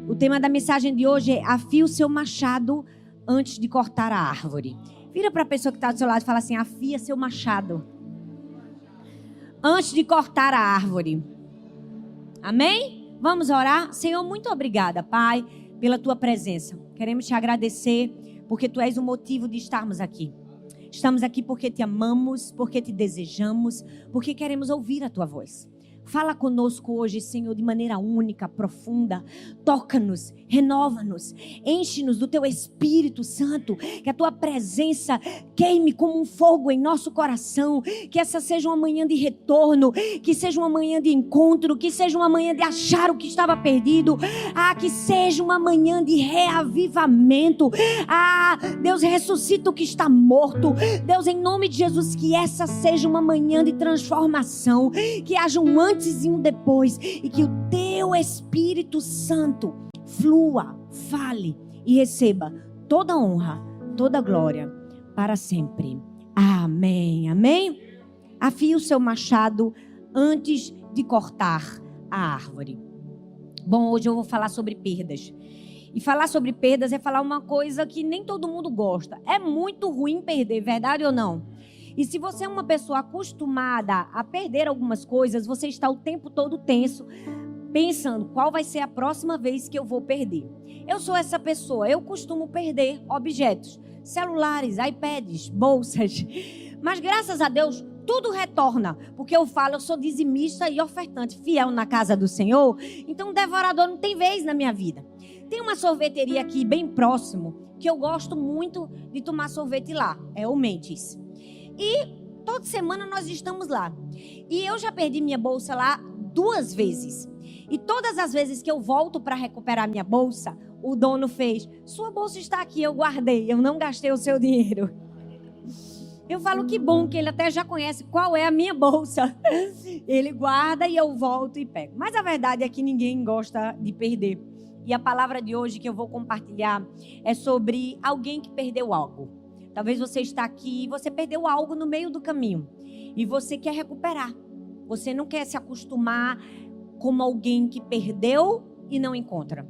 O tema da mensagem de hoje é: afie o seu machado antes de cortar a árvore. Vira para a pessoa que está do seu lado e fala assim: afia seu machado antes de cortar a árvore. Amém? Vamos orar? Senhor, muito obrigada, Pai, pela tua presença. Queremos te agradecer porque tu és o motivo de estarmos aqui. Estamos aqui porque te amamos, porque te desejamos, porque queremos ouvir a tua voz. Fala conosco hoje, Senhor, de maneira única, profunda. Toca-nos, renova-nos, enche-nos do teu Espírito Santo. Que a tua presença queime como um fogo em nosso coração. Que essa seja uma manhã de retorno, que seja uma manhã de encontro, que seja uma manhã de achar o que estava perdido. Que seja uma manhã de reavivamento. Deus, ressuscita o que está morto. Deus, em nome de Jesus, que essa seja uma manhã de transformação. Que haja um antes e um depois, e que o teu Espírito Santo flua, fale e receba toda honra, toda glória para sempre. Amém, amém? Afie o seu machado antes de cortar a árvore. Bom, hoje eu vou falar sobre perdas. E falar sobre perdas é falar uma coisa que nem todo mundo gosta. É muito ruim perder, verdade ou não? E se você é uma pessoa acostumada a perder algumas coisas, você está o tempo todo tenso, pensando qual vai ser a próxima vez que eu vou perder. Eu sou essa pessoa, eu costumo perder objetos, celulares, iPads, bolsas. Mas graças a Deus, tudo retorna, porque eu sou dizimista e ofertante, fiel na casa do Senhor. Então, devorador não tem vez na minha vida. Tem uma sorveteria aqui bem próximo, que eu gosto muito de tomar sorvete lá, é o Mendes. E toda semana nós estamos lá. E eu já perdi minha bolsa lá 2 vezes. E todas as vezes que eu volto para recuperar minha bolsa, o dono fez: sua bolsa está aqui, eu guardei, eu não gastei o seu dinheiro. Eu falo que bom, que ele até já conhece qual é a minha bolsa. Ele guarda e eu volto e pego. Mas a verdade é que ninguém gosta de perder. E a palavra de hoje que eu vou compartilhar é sobre alguém que perdeu algo. Talvez você está aqui e você perdeu algo no meio do caminho. E você quer recuperar. Você não quer se acostumar como alguém que perdeu e não encontra.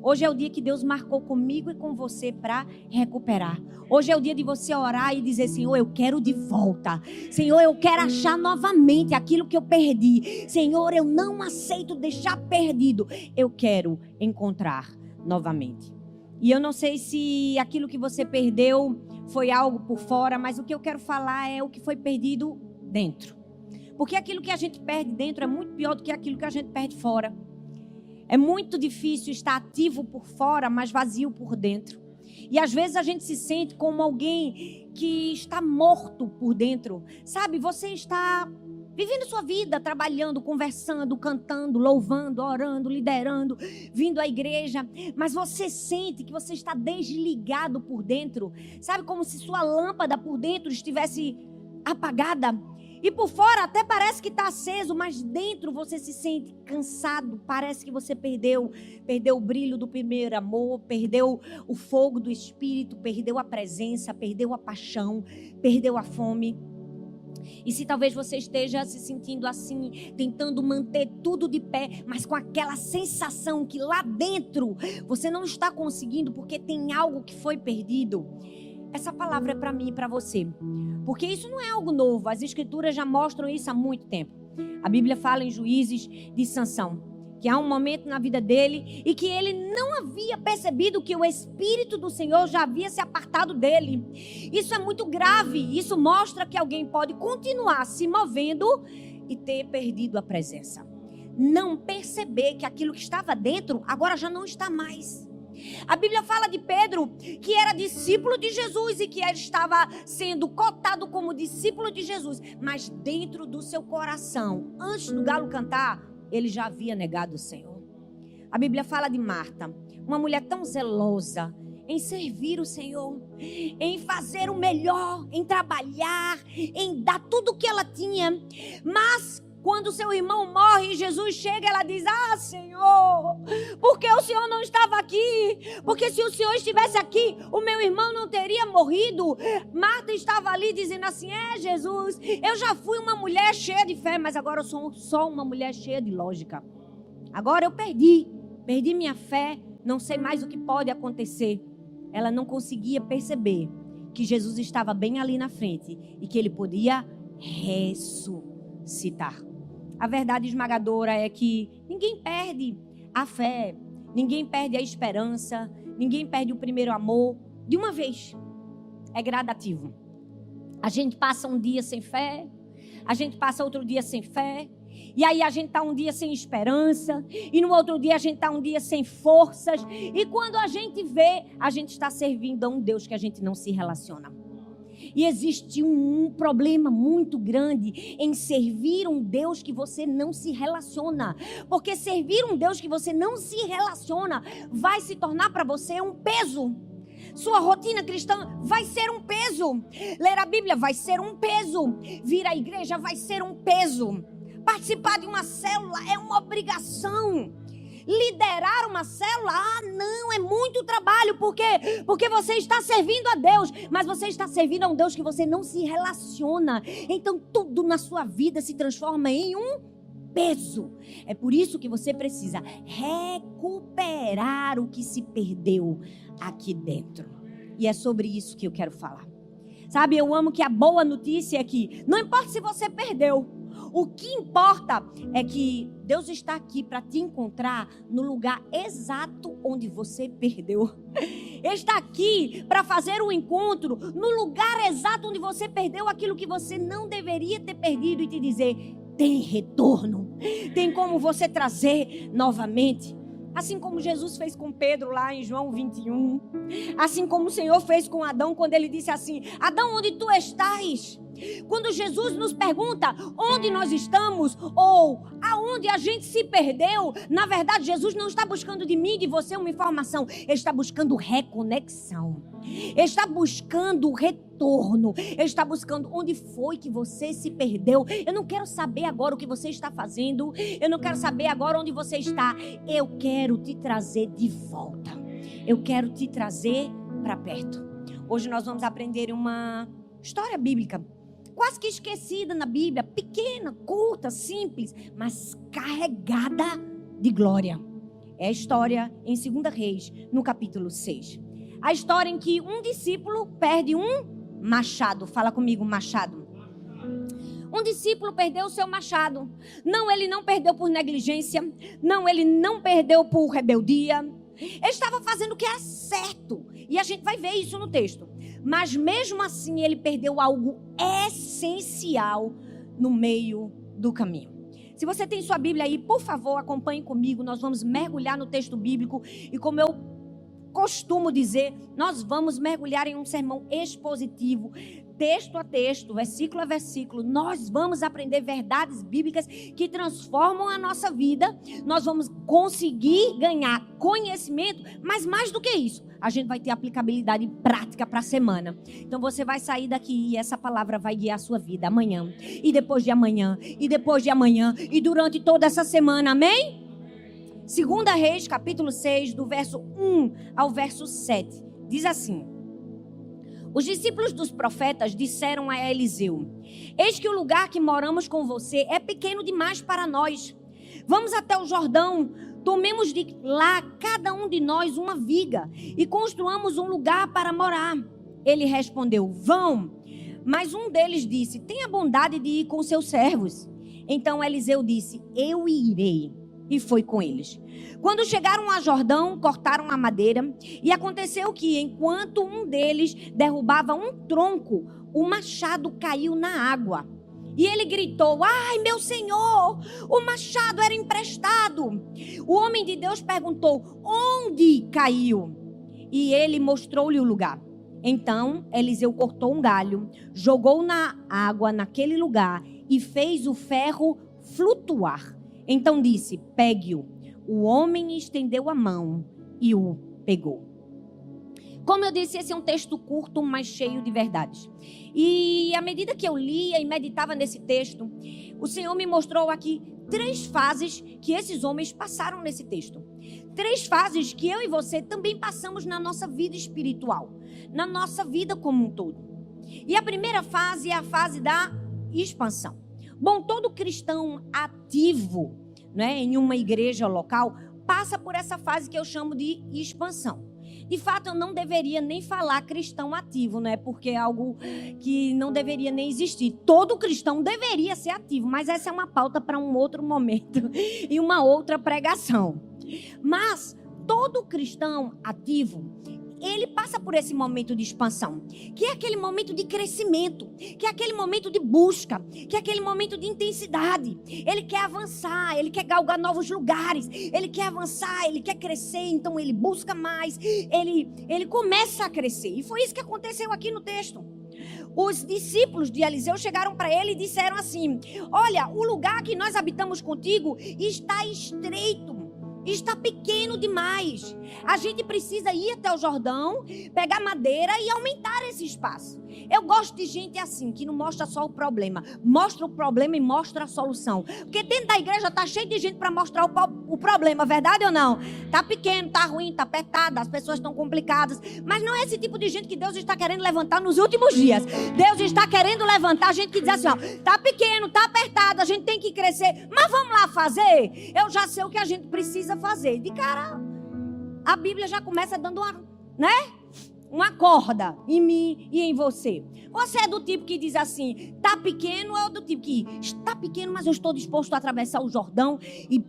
Hoje é o dia que Deus marcou comigo e com você para recuperar. Hoje é o dia de você orar e dizer: Senhor, eu quero de volta. Senhor, eu quero achar novamente aquilo que eu perdi. Senhor, eu não aceito deixar perdido. Eu quero encontrar novamente. E eu não sei se aquilo que você perdeu foi algo por fora, mas o que eu quero falar é o que foi perdido dentro. Porque aquilo que a gente perde dentro é muito pior do que aquilo que a gente perde fora. É muito difícil estar ativo por fora, mas vazio por dentro. E às vezes a gente se sente como alguém que está morto por dentro. Sabe, você está vivendo sua vida, trabalhando, conversando, cantando, louvando, orando, liderando, vindo à igreja. Mas você sente que você está desligado por dentro. Sabe, como se sua lâmpada por dentro estivesse apagada. E por fora até parece que está aceso, mas dentro você se sente cansado. Parece que você perdeu o brilho do primeiro amor, perdeu o fogo do Espírito, perdeu a presença, perdeu a paixão, perdeu a fome. E se talvez você esteja se sentindo assim, tentando manter tudo de pé, mas com aquela sensação que lá dentro você não está conseguindo porque tem algo que foi perdido, essa palavra é para mim e para você. Porque isso não é algo novo, as escrituras já mostram isso há muito tempo. A Bíblia fala em Juízes de Sansão, que há um momento na vida dele e que ele não havia percebido que o Espírito do Senhor já havia se apartado dele. Isso é muito grave, isso mostra que alguém pode continuar se movendo e ter perdido a presença. Não perceber que aquilo que estava dentro agora já não está mais. A Bíblia fala de Pedro, que era discípulo de Jesus e que ele estava sendo cotado como discípulo de Jesus, mas dentro do seu coração, antes do galo cantar, ele já havia negado o Senhor. A Bíblia fala de Marta, uma mulher tão zelosa em servir o Senhor, em fazer o melhor, em trabalhar, em dar tudo o que ela tinha, mas quando seu irmão morre e Jesus chega, ela diz: Senhor, por que o Senhor não estava aqui? Porque se o Senhor estivesse aqui, o meu irmão não teria morrido. Marta estava ali dizendo assim: Jesus, eu já fui uma mulher cheia de fé, mas agora eu sou só uma mulher cheia de lógica. Agora eu perdi minha fé, não sei mais o que pode acontecer. Ela não conseguia perceber que Jesus estava bem ali na frente e que ele podia ressuscitar. A verdade esmagadora é que ninguém perde a fé, ninguém perde a esperança, ninguém perde o primeiro amor de uma vez. É gradativo. A gente passa um dia sem fé, a gente passa outro dia sem fé, e aí a gente está um dia sem esperança, e no outro dia a gente está um dia sem forças, e quando a gente vê, a gente está servindo a um Deus que a gente não se relaciona. E existe um problema muito grande em servir um Deus que você não se relaciona. Porque servir um Deus que você não se relaciona vai se tornar para você um peso. Sua rotina cristã vai ser um peso. Ler a Bíblia vai ser um peso. Vir à igreja vai ser um peso. Participar de uma célula é uma obrigação. Liderar uma célula, não, é muito trabalho. Por quê? Porque você está servindo a Deus, mas você está servindo a um Deus que você não se relaciona. Então tudo na sua vida se transforma em um peso. É por isso que você precisa recuperar o que se perdeu aqui dentro. E é sobre isso que eu quero falar. Sabe, eu amo que a boa notícia é que não importa se você perdeu. O que importa é que Deus está aqui para te encontrar no lugar exato onde você perdeu. Ele está aqui para fazer um encontro no lugar exato onde você perdeu aquilo que você não deveria ter perdido e te dizer, tem retorno, tem como você trazer novamente. Assim como Jesus fez com Pedro lá em João 21. Assim como o Senhor fez com Adão quando ele disse assim, Adão, onde tu estás? Quando Jesus nos pergunta onde nós estamos ou aonde a gente se perdeu, na verdade Jesus não está buscando de mim e de você uma informação, ele está buscando reconexão, ele está buscando retorno, ele está buscando onde foi que você se perdeu. Eu não quero saber agora o que você está fazendo, eu não quero saber agora onde você está, eu quero te trazer de volta, eu quero te trazer para perto. Hoje nós vamos aprender uma história bíblica quase que esquecida na Bíblia, pequena, curta, simples, mas carregada de glória. É a história em 2 Reis, no capítulo 6. A história em que um discípulo perde um machado. Fala comigo, machado. Um discípulo perdeu o seu machado. Não, ele não perdeu por negligência. Não, ele não perdeu por rebeldia. Ele estava fazendo o que era certo. E a gente vai ver isso no texto. Mas mesmo assim ele perdeu algo essencial no meio do caminho. Se você tem sua Bíblia aí, por favor, acompanhe comigo. Nós vamos mergulhar no texto bíblico. E como eu costumo dizer, nós vamos mergulhar em um sermão expositivo, texto a texto, versículo a versículo. Nós vamos aprender verdades bíblicas que transformam a nossa vida. Nós vamos conseguir ganhar conhecimento, mas mais do que isso, a gente vai ter aplicabilidade prática para a semana. Então você vai sair daqui e essa palavra vai guiar a sua vida amanhã, e depois de amanhã, e depois de amanhã, e durante toda essa semana, amém? 2 Reis, capítulo 6, do verso 1 ao verso 7, diz assim: os discípulos dos profetas disseram a Eliseu: eis que o lugar que moramos com você é pequeno demais para nós. Vamos até o Jordão, tomemos de lá cada um de nós uma viga e construamos um lugar para morar. Ele respondeu: vão. Mas um deles disse: tenha bondade de ir com seus servos. Então Eliseu disse: eu irei. E foi com eles. Quando chegaram a Jordão, cortaram a madeira. E aconteceu que, enquanto um deles derrubava um tronco, o machado caiu na água. E ele gritou: ai, meu senhor, o machado era emprestado. O homem de Deus perguntou: onde caiu? E ele mostrou-lhe o lugar. Então Eliseu cortou um galho, jogou na água naquele lugar e fez o ferro flutuar. Então disse: pegue-o. O homem estendeu a mão e o pegou. Como eu disse, esse é um texto curto, mas cheio de verdades. E à medida que eu lia e meditava nesse texto, o Senhor me mostrou aqui 3 fases que esses homens passaram nesse texto. 3 fases que eu e você também passamos na nossa vida espiritual, na nossa vida como um todo. E a primeira fase é a fase da expansão. Bom, todo cristão ativo, né, em uma igreja local passa por essa fase que eu chamo de expansão. De fato, eu não deveria nem falar cristão ativo, né? Porque é algo que não deveria nem existir. Todo cristão deveria ser ativo, mas essa é uma pauta para um outro momento e uma outra pregação. Mas todo cristão ativo, ele passa por esse momento de expansão, que é aquele momento de crescimento, que é aquele momento de busca, que é aquele momento de intensidade. Ele quer avançar, ele quer galgar novos lugares, ele quer avançar, ele quer crescer, então ele busca mais, ele começa a crescer. E foi isso que aconteceu aqui no texto. Os discípulos de Eliseu chegaram para ele e disseram assim: olha, o lugar que nós habitamos contigo está estreito, está pequeno demais. A gente precisa ir até o Jordão, pegar madeira e aumentar esse espaço. Eu gosto de gente assim, que não mostra só o problema. Mostra o problema e mostra a solução. Porque dentro da igreja está cheio de gente para mostrar o problema, verdade ou não? Está pequeno, está ruim, está apertado, as pessoas estão complicadas. Mas não é esse tipo de gente que Deus está querendo levantar nos últimos dias. Deus está querendo levantar gente que diz assim, ó, está pequeno, está apertado, a gente tem que crescer. Mas vamos lá fazer? Eu já sei o que a gente precisa fazer. De cara, a Bíblia já começa dando uma corda em mim e em você. Você é do tipo que diz assim, tá pequeno, ou é do tipo que está pequeno, mas eu estou disposto a atravessar o Jordão e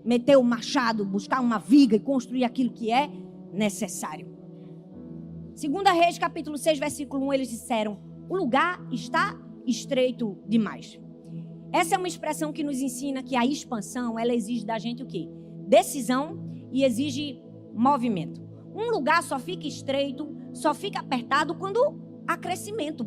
meter o machado, buscar uma viga e construir aquilo que é necessário. 2 Reis, capítulo 6, versículo 1, eles disseram, o lugar está estreito demais. Essa é uma expressão que nos ensina que a expansão, ela exige da gente o quê? Decisão e exige movimento. Um lugar só fica estreito, só fica apertado quando há crescimento.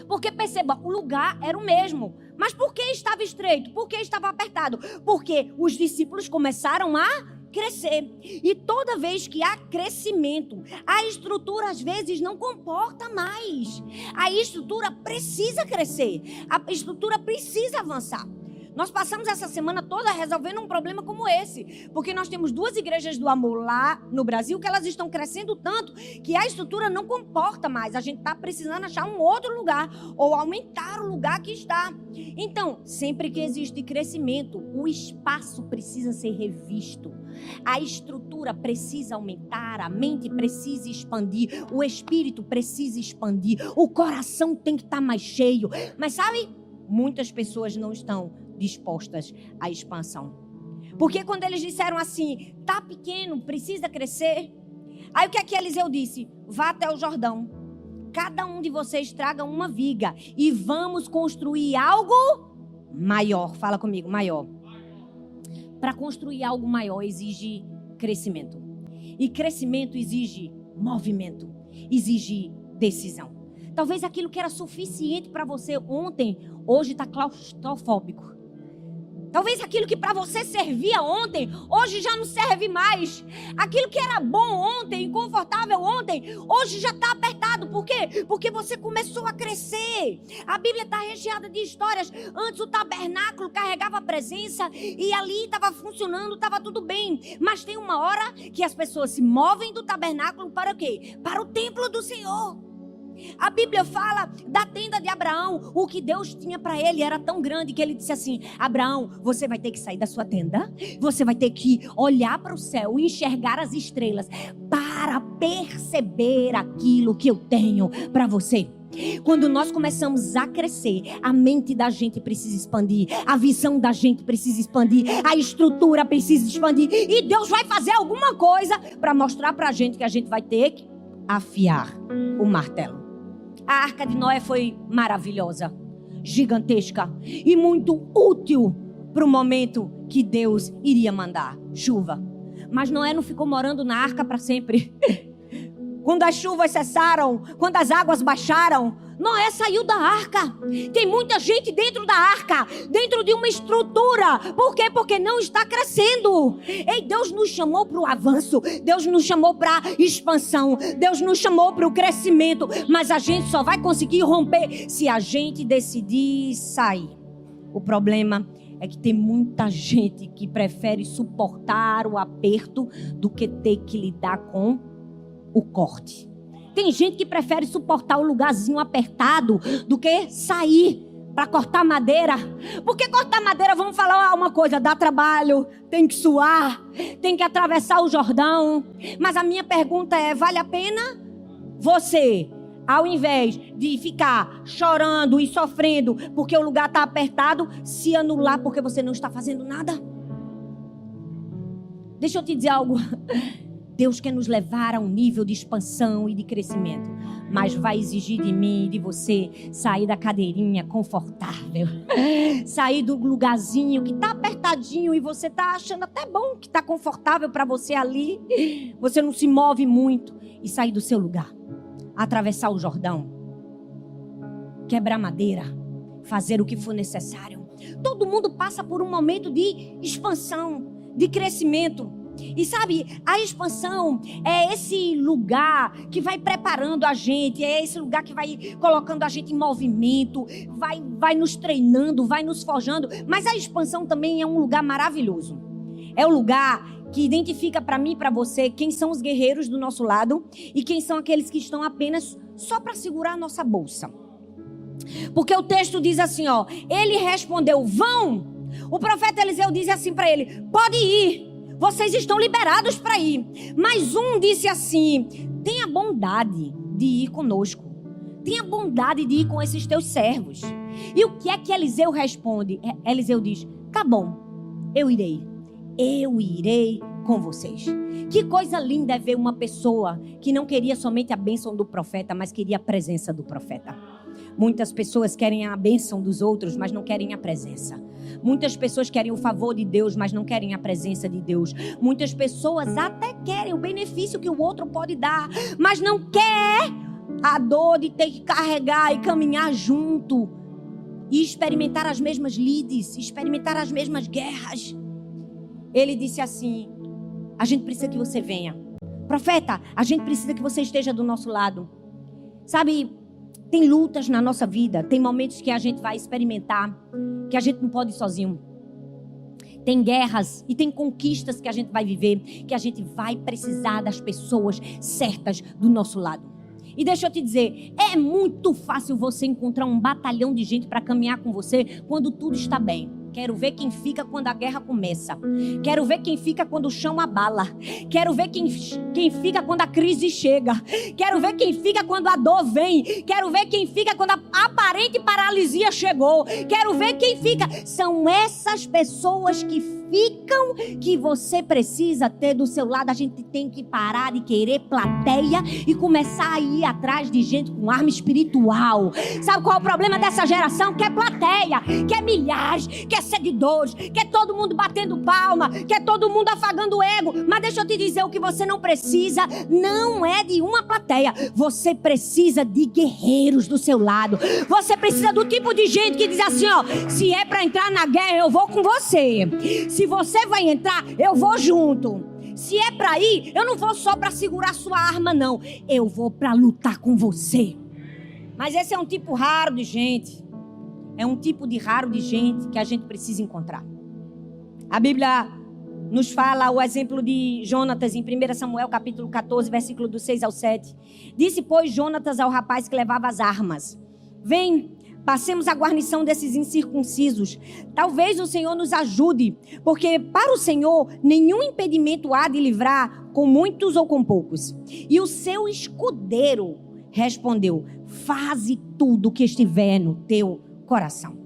Porque perceba, o lugar era o mesmo. Mas por que estava estreito? Por que estava apertado? Porque os discípulos começaram a crescer. E toda vez que há crescimento, a estrutura às vezes não comporta mais. A estrutura precisa crescer. A estrutura precisa avançar. Nós passamos essa semana toda resolvendo um problema como esse. Porque nós temos 2 igrejas do amor lá no Brasil que elas estão crescendo tanto que a estrutura não comporta mais. A gente está precisando achar um outro lugar ou aumentar o lugar que está. Então, sempre que existe crescimento, o espaço precisa ser revisto. A estrutura precisa aumentar, a mente precisa expandir, o espírito precisa expandir, o coração tem que estar mais cheio. Mas sabe, muitas pessoas não estão dispostas à expansão. Porque quando eles disseram assim, tá pequeno, precisa crescer. Aí o que é que Eliseu disse? Vá até o Jordão. Cada um de vocês traga uma viga e vamos construir algo maior. Fala comigo, maior. Para construir algo maior exige crescimento. E crescimento exige movimento, exige decisão. Talvez aquilo que era suficiente para você ontem, hoje está claustrofóbico. Talvez aquilo que para você servia ontem, hoje já não serve mais. Aquilo que era bom ontem, confortável ontem, hoje já está apertado. Por quê? Porque você começou a crescer. A Bíblia está recheada de histórias. Antes o tabernáculo carregava a presença e ali estava funcionando, estava tudo bem. Mas tem uma hora que as pessoas se movem do tabernáculo para o quê? Para o templo do Senhor. A Bíblia fala da tenda de Abraão. O que Deus tinha para ele era tão grande que ele disse assim, Abraão, você vai ter que sair da sua tenda, você vai ter que olhar para o céu e enxergar as estrelas para perceber aquilo que eu tenho para você. Quando nós começamos a crescer, a mente da gente precisa expandir, a visão da gente precisa expandir, a estrutura precisa expandir, e Deus vai fazer alguma coisa para mostrar para a gente que a gente vai ter que afiar o martelo. A arca de Noé foi maravilhosa, gigantesca e muito útil para o momento que Deus iria mandar chuva. Mas Noé não ficou morando na arca para sempre. Quando as chuvas cessaram, quando as águas baixaram, Noé saiu da arca. Tem muita gente dentro da arca, dentro de uma estrutura. Por quê? Porque não está crescendo. Ei, Deus nos chamou para o avanço, Deus nos chamou para a expansão, Deus nos chamou para o crescimento. Mas a gente só vai conseguir romper se a gente decidir sair. O problema é que tem muita gente que prefere suportar o aperto do que ter que lidar com o corte. Tem gente que prefere suportar o lugarzinho apertado do que sair para cortar madeira. Porque cortar madeira, vamos falar uma coisa, dá trabalho, tem que suar, tem que atravessar o Jordão. Mas a minha pergunta é, vale a pena você, ao invés de ficar chorando e sofrendo porque o lugar está apertado, se anular porque você não está fazendo nada? Deixa eu te dizer algo. Deus quer nos levar a um nível de expansão e de crescimento, mas vai exigir de mim e de você sair da cadeirinha confortável, sair do lugarzinho que está apertadinho e você está achando até bom que está confortável para você ali, você não se move muito, e sair do seu lugar, atravessar o Jordão, quebrar madeira, fazer o que for necessário. Todo mundo passa por um momento de expansão, de crescimento. E sabe, a expansão é esse lugar que vai preparando a gente, é esse lugar que vai colocando a gente em movimento, vai nos treinando, vai nos forjando. Mas a expansão também é um lugar maravilhoso. É o lugar que identifica para mim e para você quem são os guerreiros do nosso lado e quem são aqueles que estão apenas só para segurar a nossa bolsa. Porque o texto diz assim, ó, ele respondeu, vão. O profeta Eliseu disse assim para ele, pode ir. Vocês estão liberados para ir. Mas um disse assim, tenha bondade de ir conosco. Tenha bondade de ir com esses teus servos. E o que é que Eliseu responde? Eliseu diz, tá bom, eu irei. Eu irei com vocês. Que coisa linda é ver uma pessoa que não queria somente a bênção do profeta, mas queria a presença do profeta. Muitas pessoas querem a bênção dos outros, mas não querem a presença. Muitas pessoas querem o favor de Deus, mas não querem a presença de Deus. Muitas pessoas até querem o benefício que o outro pode dar, mas não quer a dor de ter que carregar e caminhar junto e experimentar as mesmas lides, experimentar as mesmas guerras. Ele disse assim, a gente precisa que você venha. Profeta, a gente precisa que você esteja do nosso lado. Sabe, tem lutas na nossa vida, tem momentos que a gente vai experimentar, que a gente não pode ir sozinho. Tem guerras e tem conquistas que a gente vai viver, que a gente vai precisar das pessoas certas do nosso lado. E deixa eu te dizer, é muito fácil você encontrar um batalhão de gente para caminhar com você quando tudo está bem. Quero ver quem fica quando a guerra começa. Quero ver quem fica quando o chão abala. Quero ver quem fica quando a crise chega. Quero ver quem fica quando a dor vem. Quero ver quem fica quando a aparente paralisia chegou. Quero ver quem fica. São essas pessoas que ficam que você precisa ter do seu lado. A gente tem que parar de querer plateia e começar a ir atrás de gente com arma espiritual. Sabe qual é o problema dessa geração? Quer plateia, quer milhares, quer seguidores, quer todo mundo batendo palma, quer todo mundo afagando o ego. Mas deixa eu te dizer, o que você não precisa não é de uma plateia. Você precisa de guerreiros do seu lado. Você precisa do tipo de gente que diz assim, ó, se é para entrar na guerra, eu vou com você. Se você vai entrar, eu vou junto. Se é para ir, eu não vou só para segurar sua arma, não. Eu vou para lutar com você. Mas esse é um tipo raro de gente. É um tipo de raro de gente que a gente precisa encontrar. A Bíblia nos fala o exemplo de Jonatas em 1 Samuel capítulo 14, versículo do 6 ao 7. Disse, pois, Jonatas ao rapaz que levava as armas, vem, passemos a guarnição desses incircuncisos. Talvez o Senhor nos ajude, porque para o Senhor nenhum impedimento há de livrar com muitos ou com poucos. E o seu escudeiro respondeu, faze tudo o que estiver no teu coração.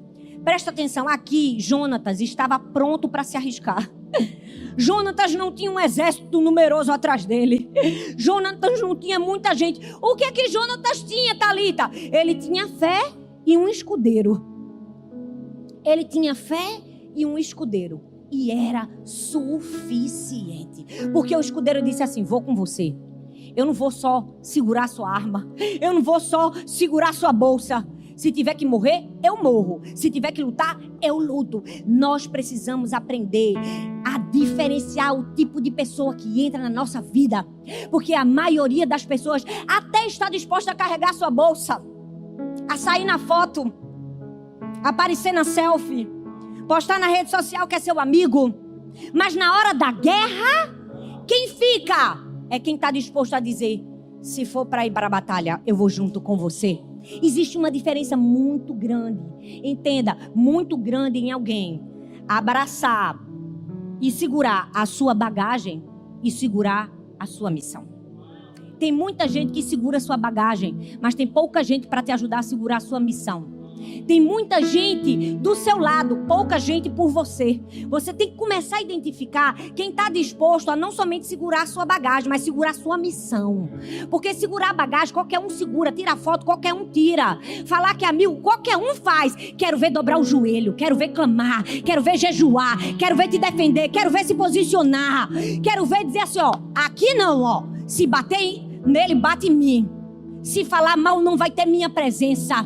Presta atenção, aqui Jonatas estava pronto para se arriscar. Jonatas não tinha um exército numeroso atrás dele. Jonatas não tinha muita gente. O que é que Jonatas tinha, Thalita? Ele tinha fé e um escudeiro. Ele tinha fé e um escudeiro. E era suficiente. Porque o escudeiro disse assim, vou com você. Eu não vou só segurar sua arma. Eu não vou só segurar sua bolsa. Se tiver que morrer, eu morro. Se tiver que lutar, eu luto. Nós precisamos aprender a diferenciar o tipo de pessoa que entra na nossa vida. Porque a maioria das pessoas até está disposta a carregar sua bolsa, a sair na foto, aparecer na selfie, postar na rede social que é seu amigo. Mas na hora da guerra, quem fica é quem está disposto a dizer, Se for para ir para a batalha, eu vou junto com você. Existe uma diferença muito grande. Entenda, muito grande em alguém abraçar e segurar a sua bagagem e segurar a sua missão. Tem muita gente que segura a sua bagagem, mas tem pouca gente para te ajudar a segurar a sua missão. Tem muita gente do seu lado, pouca gente por você. Você tem que começar a identificar quem está disposto a não somente segurar a sua bagagem, mas segurar a sua missão. Porque segurar a bagagem, qualquer um segura. Tira foto, qualquer um tira. Falar que é amigo, qualquer um faz. Quero ver dobrar o joelho, quero ver clamar, quero ver jejuar, quero ver te defender, quero ver se posicionar. Quero ver dizer assim, ó, aqui não, ó. Se bater nele, bate em mim. Se falar mal, não vai ter minha presença.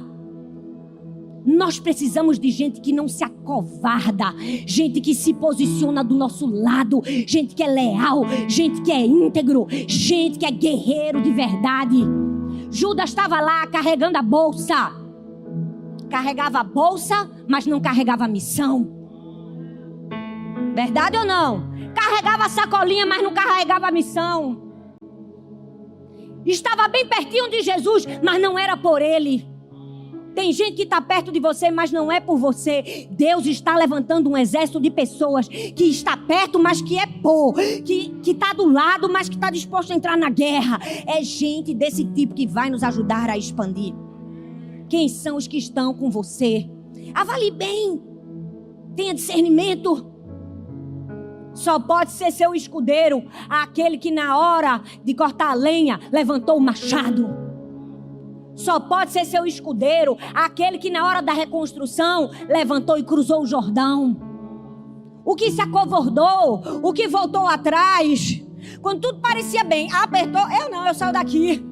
Nós precisamos de gente que não se acovarda, gente que se posiciona do nosso lado, gente que é leal, gente que é íntegro, gente que é guerreiro de verdade. Judas estava lá carregando a bolsa. Carregava a bolsa, mas não carregava a missão. Verdade ou não? Carregava a sacolinha, mas não carregava a missão. Estava bem pertinho de Jesus, mas não era por ele. Tem gente que está perto de você, mas não é por você. Deus está levantando um exército de pessoas que está perto, mas que é que está do lado, mas que está disposto a entrar na guerra. É gente desse tipo que vai nos ajudar a expandir. Quem são os que estão com você? Avalie bem. Tenha discernimento. Só pode ser seu escudeiro aquele que na hora de cortar a lenha levantou o machado. Só pode ser seu escudeiro aquele que na hora da reconstrução levantou e cruzou o Jordão. O que se acovardou, o que voltou atrás, quando tudo parecia bem, apertou, eu saio daqui.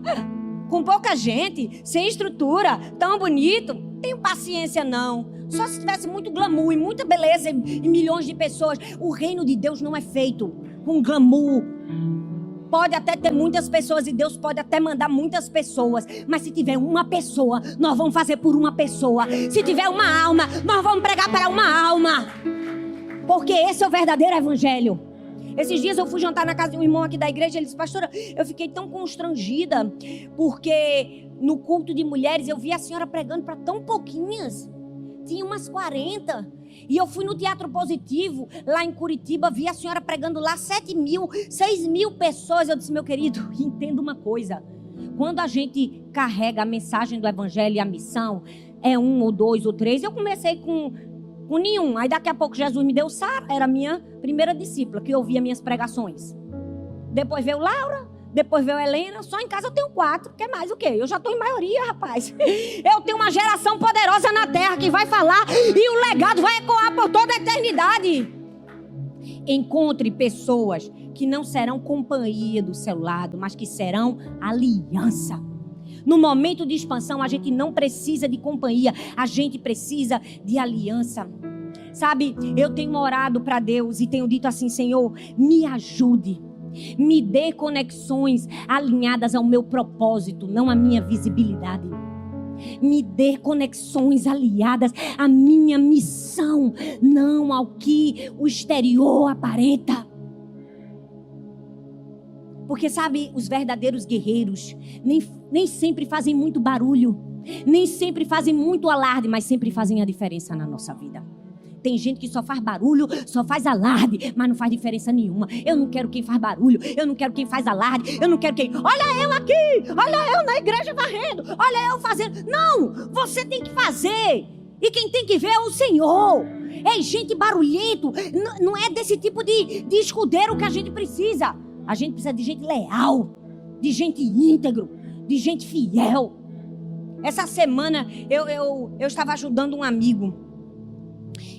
Com pouca gente, sem estrutura, tão bonito, tenho paciência não. Só se tivesse muito glamour e muita beleza e milhões de pessoas. O reino de Deus não é feito com glamour. Pode até ter muitas pessoas e Deus pode até mandar muitas pessoas. Mas se tiver uma pessoa, nós vamos fazer por uma pessoa. Se tiver uma alma, nós vamos pregar para uma alma. Porque esse é o verdadeiro evangelho. Esses dias eu fui jantar na casa de um irmão aqui da igreja. Ele disse, pastora, eu fiquei tão constrangida. Porque no culto de mulheres eu vi a senhora pregando para tão pouquinhas. Tinha umas 40. E eu fui no Teatro Positivo, lá em Curitiba, vi a senhora pregando lá 7.000, 6.000 pessoas. Eu disse, meu querido, entenda uma coisa. Quando a gente carrega a mensagem do evangelho e a missão, é 1 ou 2 ou 3. Eu comecei com nenhum. Aí daqui a pouco Jesus me deu Sara, era a minha primeira discípula, que ouvia minhas pregações. Depois veio Laura. Depois veio Helena, só em casa eu tenho 4. Quer mais o quê? Eu já estou em maioria, rapaz. Eu tenho uma geração poderosa na terra que vai falar e o legado vai ecoar por toda a eternidade. Encontre pessoas que não serão companhia do seu lado, mas que serão aliança. No momento de expansão, a gente não precisa de companhia, a gente precisa de aliança. Sabe, eu tenho orado para Deus e tenho dito assim, Senhor, me ajude. Me dê conexões alinhadas ao meu propósito, não à minha visibilidade. Me dê conexões aliadas à minha missão, não ao que o exterior aparenta. Porque sabe, os verdadeiros guerreiros nem sempre fazem muito barulho, nem sempre fazem muito alarde, mas sempre fazem a diferença na nossa vida. Tem gente que só faz barulho, só faz alarde, mas não faz diferença nenhuma. Eu não quero quem faz barulho, eu não quero quem faz alarde, eu não quero quem... Olha eu aqui, olha eu na igreja varrendo, olha eu fazendo. Não, você tem que fazer. E quem tem que ver é o Senhor. É gente barulhento, não é desse tipo de escudeiro que a gente precisa. A gente precisa de gente leal, de gente íntegro, de gente fiel. Essa semana eu estava ajudando um amigo.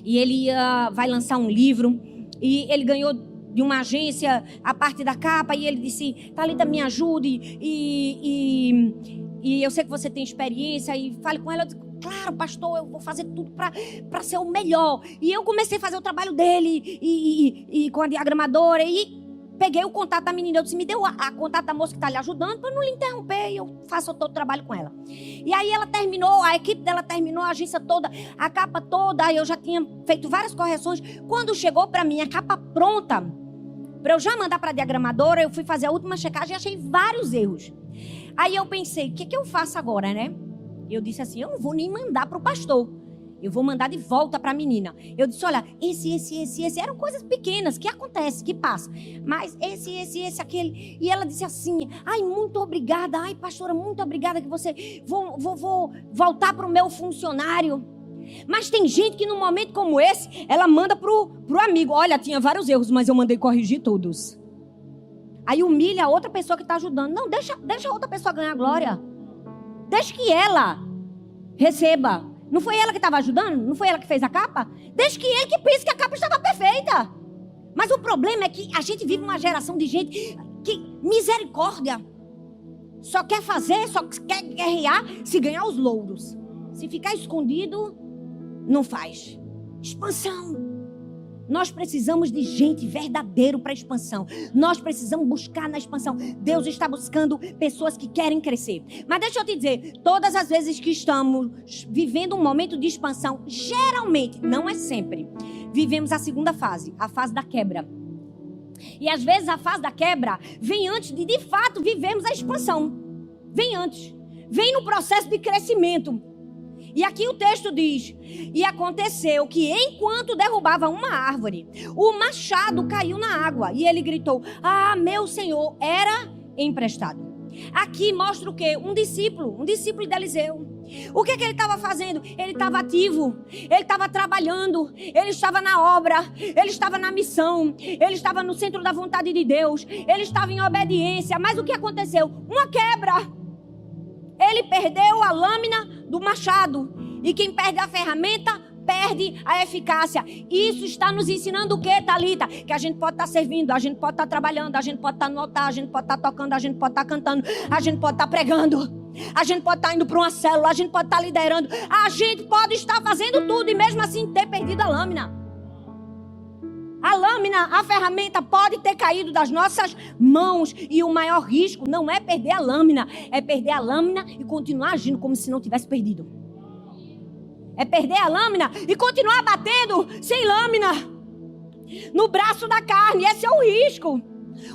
E ele vai lançar um livro. E ele ganhou de uma agência a parte da capa. E ele disse, Thalita, me ajude. E eu sei que você tem experiência. E fale com ela. Eu disse, claro, pastor, eu vou fazer tudo para ser o melhor. E eu comecei a fazer o trabalho dele. E com a diagramadora. E peguei o contato da menina. Eu disse, me deu a contato da moça que está lhe ajudando para não lhe interromper. E eu faço todo o trabalho com ela. E aí ela terminou, a equipe dela terminou, a agência toda, a capa toda. Eu já tinha feito várias correções. Quando chegou para mim a capa pronta, Para eu já mandar para a diagramadora, eu fui fazer a última checagem e achei vários erros. Aí eu pensei, o que eu faço agora, né? Eu disse assim, eu não vou nem mandar para o pastor. Eu vou mandar de volta para a menina. Eu disse, olha, esse. Eram coisas pequenas que acontecem, que passam. Mas esse, aquele. E ela disse assim, ai, muito obrigada. Ai, pastora, muito obrigada que você... Vou voltar para o meu funcionário. Mas tem gente que num momento como esse, ela manda pro amigo. Olha, tinha vários erros, mas eu mandei corrigir todos. Aí humilha a outra pessoa que está ajudando. Não, deixa a outra pessoa ganhar glória. Deixa que ela receba. Não foi ela que estava ajudando? Não foi ela que fez a capa? Deixa que ele que pense que a capa estava perfeita. Mas o problema é que a gente vive uma geração de gente que, misericórdia, só quer fazer, só quer guerrear se ganhar os louros. Se ficar escondido, não faz. Expansão. Nós precisamos de gente verdadeira para expansão. Nós precisamos buscar na expansão. Deus está buscando pessoas que querem crescer. Mas deixa eu te dizer, todas as vezes que estamos vivendo um momento de expansão, geralmente, não é sempre, vivemos a segunda fase, a fase da quebra. E às vezes a fase da quebra vem antes de fato vivermos a expansão. Vem antes. Vem no processo de crescimento. E aqui o texto diz, e aconteceu que enquanto derrubava uma árvore, o machado caiu na água. E ele gritou, ah, meu Senhor, era emprestado. Aqui mostra o quê? Um discípulo de Eliseu. O que ele estava fazendo? Ele estava ativo, ele estava trabalhando, ele estava na obra, ele estava na missão, ele estava no centro da vontade de Deus, ele estava em obediência. Mas o que aconteceu? Uma quebra. Ele perdeu a lâmina do machado. E quem perde a ferramenta, perde a eficácia. Isso está nos ensinando o que, Thalita? Que a gente pode estar servindo, a gente pode estar trabalhando, a gente pode estar no altar, a gente pode estar tocando, a gente pode estar cantando, a gente pode estar pregando, a gente pode estar indo para uma célula, a gente pode estar liderando, a gente pode estar fazendo tudo e mesmo assim ter perdido a lâmina. A lâmina, a ferramenta pode ter caído das nossas mãos. E o maior risco não é perder a lâmina. É perder a lâmina e continuar agindo como se não tivesse perdido. É perder a lâmina e continuar batendo sem lâmina no braço da carne. Esse é o risco.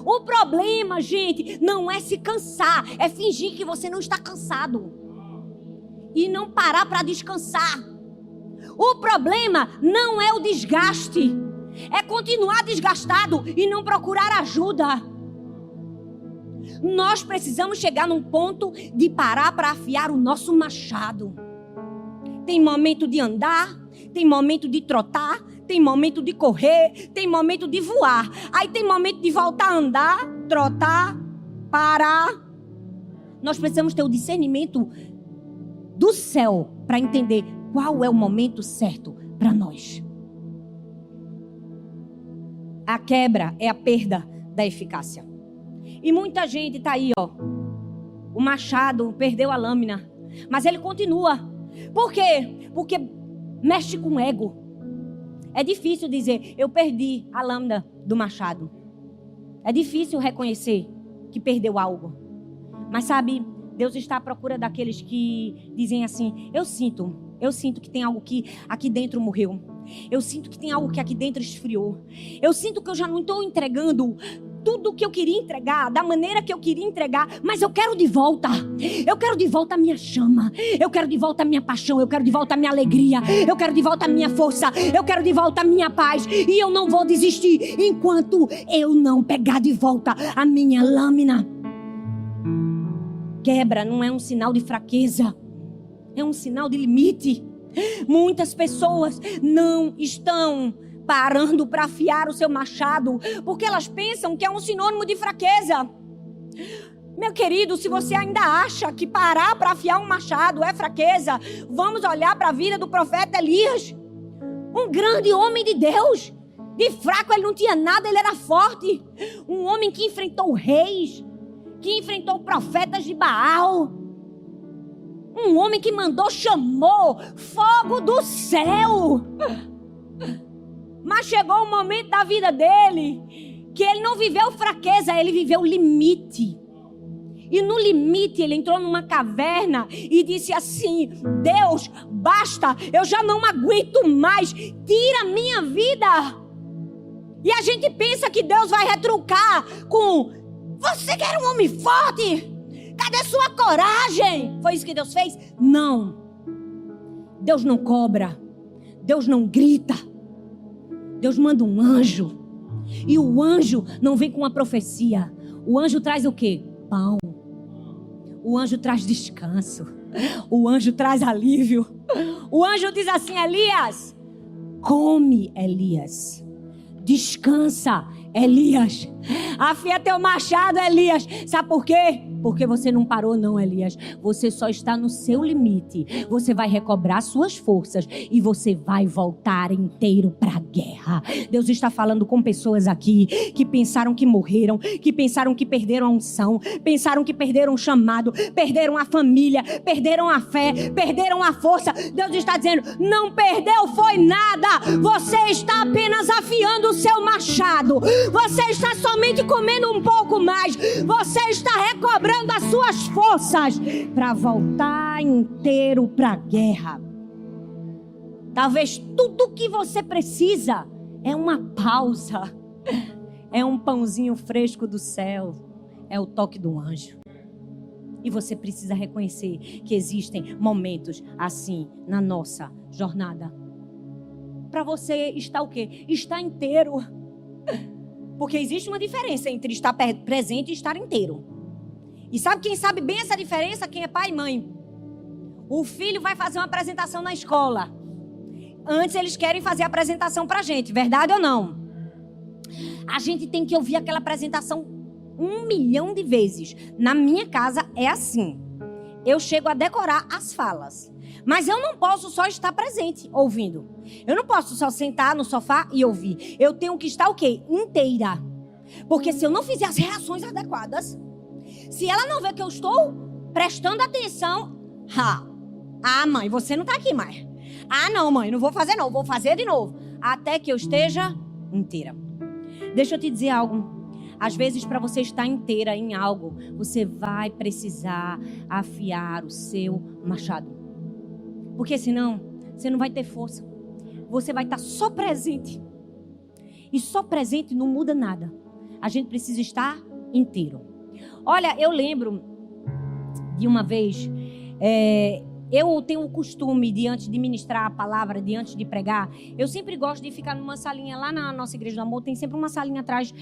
O problema, gente, não é se cansar. É fingir que você não está cansado. E não parar para descansar. O problema não é o desgaste. É continuar desgastado e não procurar ajuda. Nós precisamos chegar num ponto de parar para afiar o nosso machado. Tem momento de andar, tem momento de trotar, tem momento de correr, tem momento de voar. Aí tem momento de voltar a andar, trotar, parar. Nós precisamos ter o discernimento do céu para entender qual é o momento certo para nós. A quebra é a perda da eficácia. E muita gente está aí, ó. O machado perdeu a lâmina, mas ele continua. Por quê? Porque mexe com o ego. É difícil dizer, eu perdi a lâmina do machado. É difícil reconhecer que perdeu algo. Mas sabe, Deus está à procura daqueles que dizem assim, eu sinto que tem algo que aqui dentro morreu. Eu sinto que tem algo que aqui dentro esfriou. Eu sinto que eu já não estou entregando tudo o que eu queria entregar, da maneira que eu queria entregar, mas eu quero de volta. Eu quero de volta a minha chama. Eu quero de volta a minha paixão. Eu quero de volta a minha alegria. Eu quero de volta a minha força. Eu quero de volta a minha paz. E eu não vou desistir enquanto eu não pegar de volta a minha lâmina. Quebra não é um sinal de fraqueza. É um sinal de limite. Muitas pessoas não estão parando para afiar o seu machado, porque elas pensam que é um sinônimo de fraqueza. Meu querido, se você ainda acha que parar para afiar um machado é fraqueza, vamos olhar para a vida do profeta Elias. Um grande homem de Deus. De fraco ele não tinha nada, ele era forte. Um homem que enfrentou reis, que enfrentou profetas de Baal. Um homem que chamou fogo do céu. Mas chegou um momento da vida dele que ele não viveu fraqueza, ele viveu limite. E no limite ele entrou numa caverna e disse assim: Deus, basta, eu já não aguento mais, tira a minha vida. E a gente pensa que Deus vai retrucar com: você que era um homem forte, cadê sua coragem? Foi isso que Deus fez? Não. Deus não cobra. Deus não grita. Deus manda um anjo. E o anjo não vem com uma profecia. O anjo traz o quê? Pão. O anjo traz descanso. O anjo traz alívio. O anjo diz assim: Elias, come, Elias. Descansa, Elias. Afia teu machado, Elias. Sabe por quê? Porque você não parou não, Elias. Você só está no seu limite. Você vai recobrar suas forças e você vai voltar inteiro para a guerra. Deus está falando com pessoas aqui que pensaram que morreram, que pensaram que perderam a unção, pensaram que perderam o chamado, perderam a família, perderam a fé, perderam a força. Deus está dizendo: não perdeu foi nada. Você está apenas afiando o seu machado. Você está somente comendo um pouco mais. Você está recobrando as suas forças para voltar inteiro para a guerra. Talvez tudo que você precisa é uma pausa, é um pãozinho fresco do céu, é o toque do anjo. E você precisa reconhecer que existem momentos assim na nossa jornada. Para você estar o quê? Estar inteiro. Porque existe uma diferença entre estar presente e estar inteiro. E sabe quem sabe bem essa diferença? Quem é pai e mãe. O filho vai fazer uma apresentação na escola. Antes eles querem fazer a apresentação pra gente, verdade ou não? A gente tem que ouvir aquela apresentação 1 milhão de vezes. Na minha casa é assim. Eu chego a decorar as falas. Mas eu não posso só estar presente, ouvindo. Eu não posso só sentar no sofá e ouvir. Eu tenho que estar o quê? Inteira. Porque se eu não fizer as reações adequadas, se ela não vê que eu estou prestando atenção, mãe, você não está aqui mais. Não, mãe, não vou fazer não, vou fazer de novo. Até que eu esteja inteira. Deixa eu te dizer algo. Às vezes, para você estar inteira em algo, você vai precisar afiar o seu machado. Porque senão, você não vai ter força. Você vai estar só presente. E só presente não muda nada. A gente precisa estar inteiro. Olha, eu lembro de uma vez, eu tenho o costume, diante de ministrar a palavra, diante de pregar, eu sempre gosto de ficar numa salinha, lá na nossa igreja do amor, tem sempre uma salinha atrás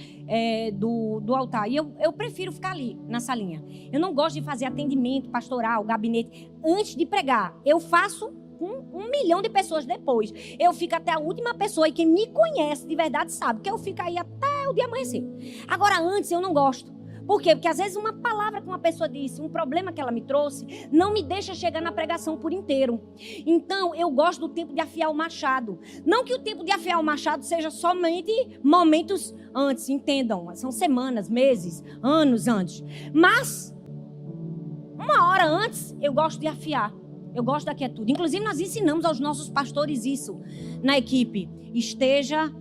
do altar, e eu prefiro ficar ali, na salinha. Eu não gosto de fazer atendimento pastoral, gabinete, antes de pregar. Eu faço com 1 milhão de pessoas depois. Eu fico até a última pessoa, e quem me conhece de verdade sabe que eu fico aí até o dia amanhecer. Agora, antes eu não gosto. Por quê? Porque às vezes uma palavra que uma pessoa disse, um problema que ela me trouxe, não me deixa chegar na pregação por inteiro. Então, eu gosto do tempo de afiar o machado. Não que o tempo de afiar o machado seja somente momentos antes, entendam. São semanas, meses, anos antes. Mas, 1 hora antes, eu gosto de afiar. Eu gosto da quietude. Inclusive, nós ensinamos aos nossos pastores isso na equipe. Esteja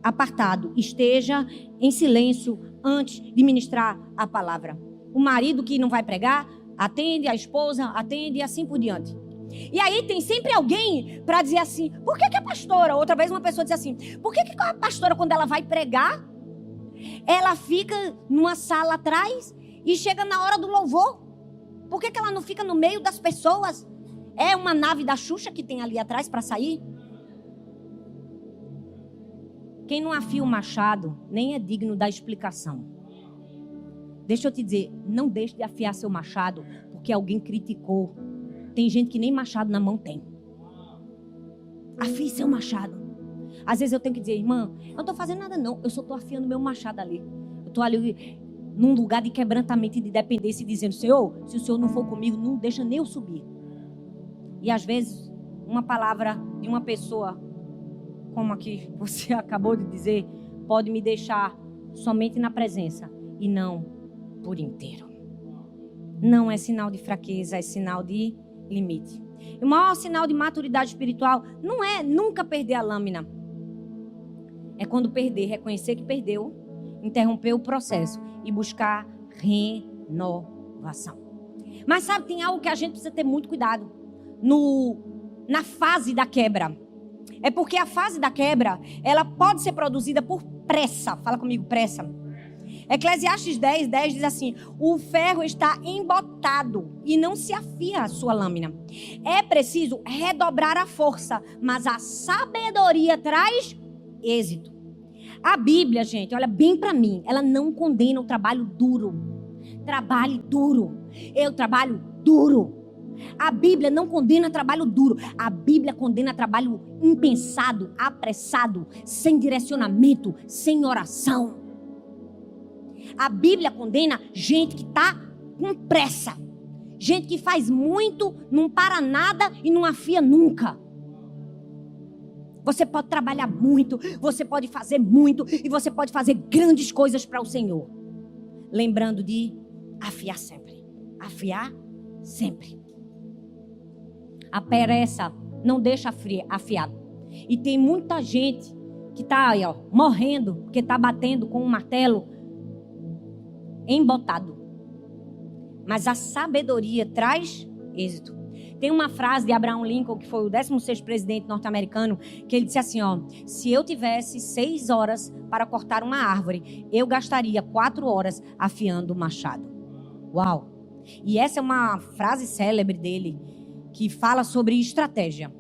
apartado, esteja em silêncio antes de ministrar a palavra. O marido que não vai pregar, atende a esposa, atende e assim por diante. E aí tem sempre alguém para dizer assim: por que a pastora, outra vez uma pessoa diz assim, por que a pastora, quando ela vai pregar, ela fica numa sala atrás e chega na hora do louvor? Por que ela não fica no meio das pessoas? É uma nave da Xuxa que tem ali atrás para sair? Quem não afia o machado nem é digno da explicação. Deixa eu te dizer, não deixe de afiar seu machado porque alguém criticou. Tem gente que nem machado na mão tem. Afie seu machado. Às vezes eu tenho que dizer: irmã, eu não estou fazendo nada não, eu só estou afiando meu machado ali. Eu estou ali num lugar de quebrantamento e de dependência, dizendo: Senhor, se o Senhor não for comigo, não deixa nem eu subir. E às vezes uma palavra de uma pessoa, como aqui você acabou de dizer, pode me deixar somente na presença e não por inteiro. Não é sinal de fraqueza, é sinal de limite. E o maior sinal de maturidade espiritual não é nunca perder a lâmina. É quando perder, reconhecer que perdeu, interromper o processo e buscar renovação. Mas sabe, tem algo que a gente precisa ter muito cuidado na fase da quebra. É porque a fase da quebra, ela pode ser produzida por pressa. Fala comigo, pressa. Eclesiastes 10:10 diz assim: o ferro está embotado e não se afia a sua lâmina. É preciso redobrar a força, mas a sabedoria traz êxito. A Bíblia, gente, olha bem para mim, ela não condena o trabalho duro. Trabalhe duro. Eu trabalho duro. A Bíblia não condena trabalho duro. A Bíblia condena trabalho impensado, apressado, sem direcionamento, sem oração. A Bíblia condena gente que está com pressa. Gente que faz muito, não para nada e não afia nunca. Você pode trabalhar muito, você pode fazer muito e você pode fazer grandes coisas para o Senhor. Lembrando de afiar sempre. Afiar sempre. A pressa não deixa afiado. E tem muita gente que está aí, ó, morrendo, porque está batendo com um martelo embotado. Mas a sabedoria traz êxito. Tem uma frase de Abraham Lincoln, que foi o 16º presidente norte-americano, que ele disse assim, ó: se eu tivesse 6 horas para cortar uma árvore, eu gastaria 4 horas afiando o machado. Uau! E essa é uma frase célebre dele, que fala sobre estratégia.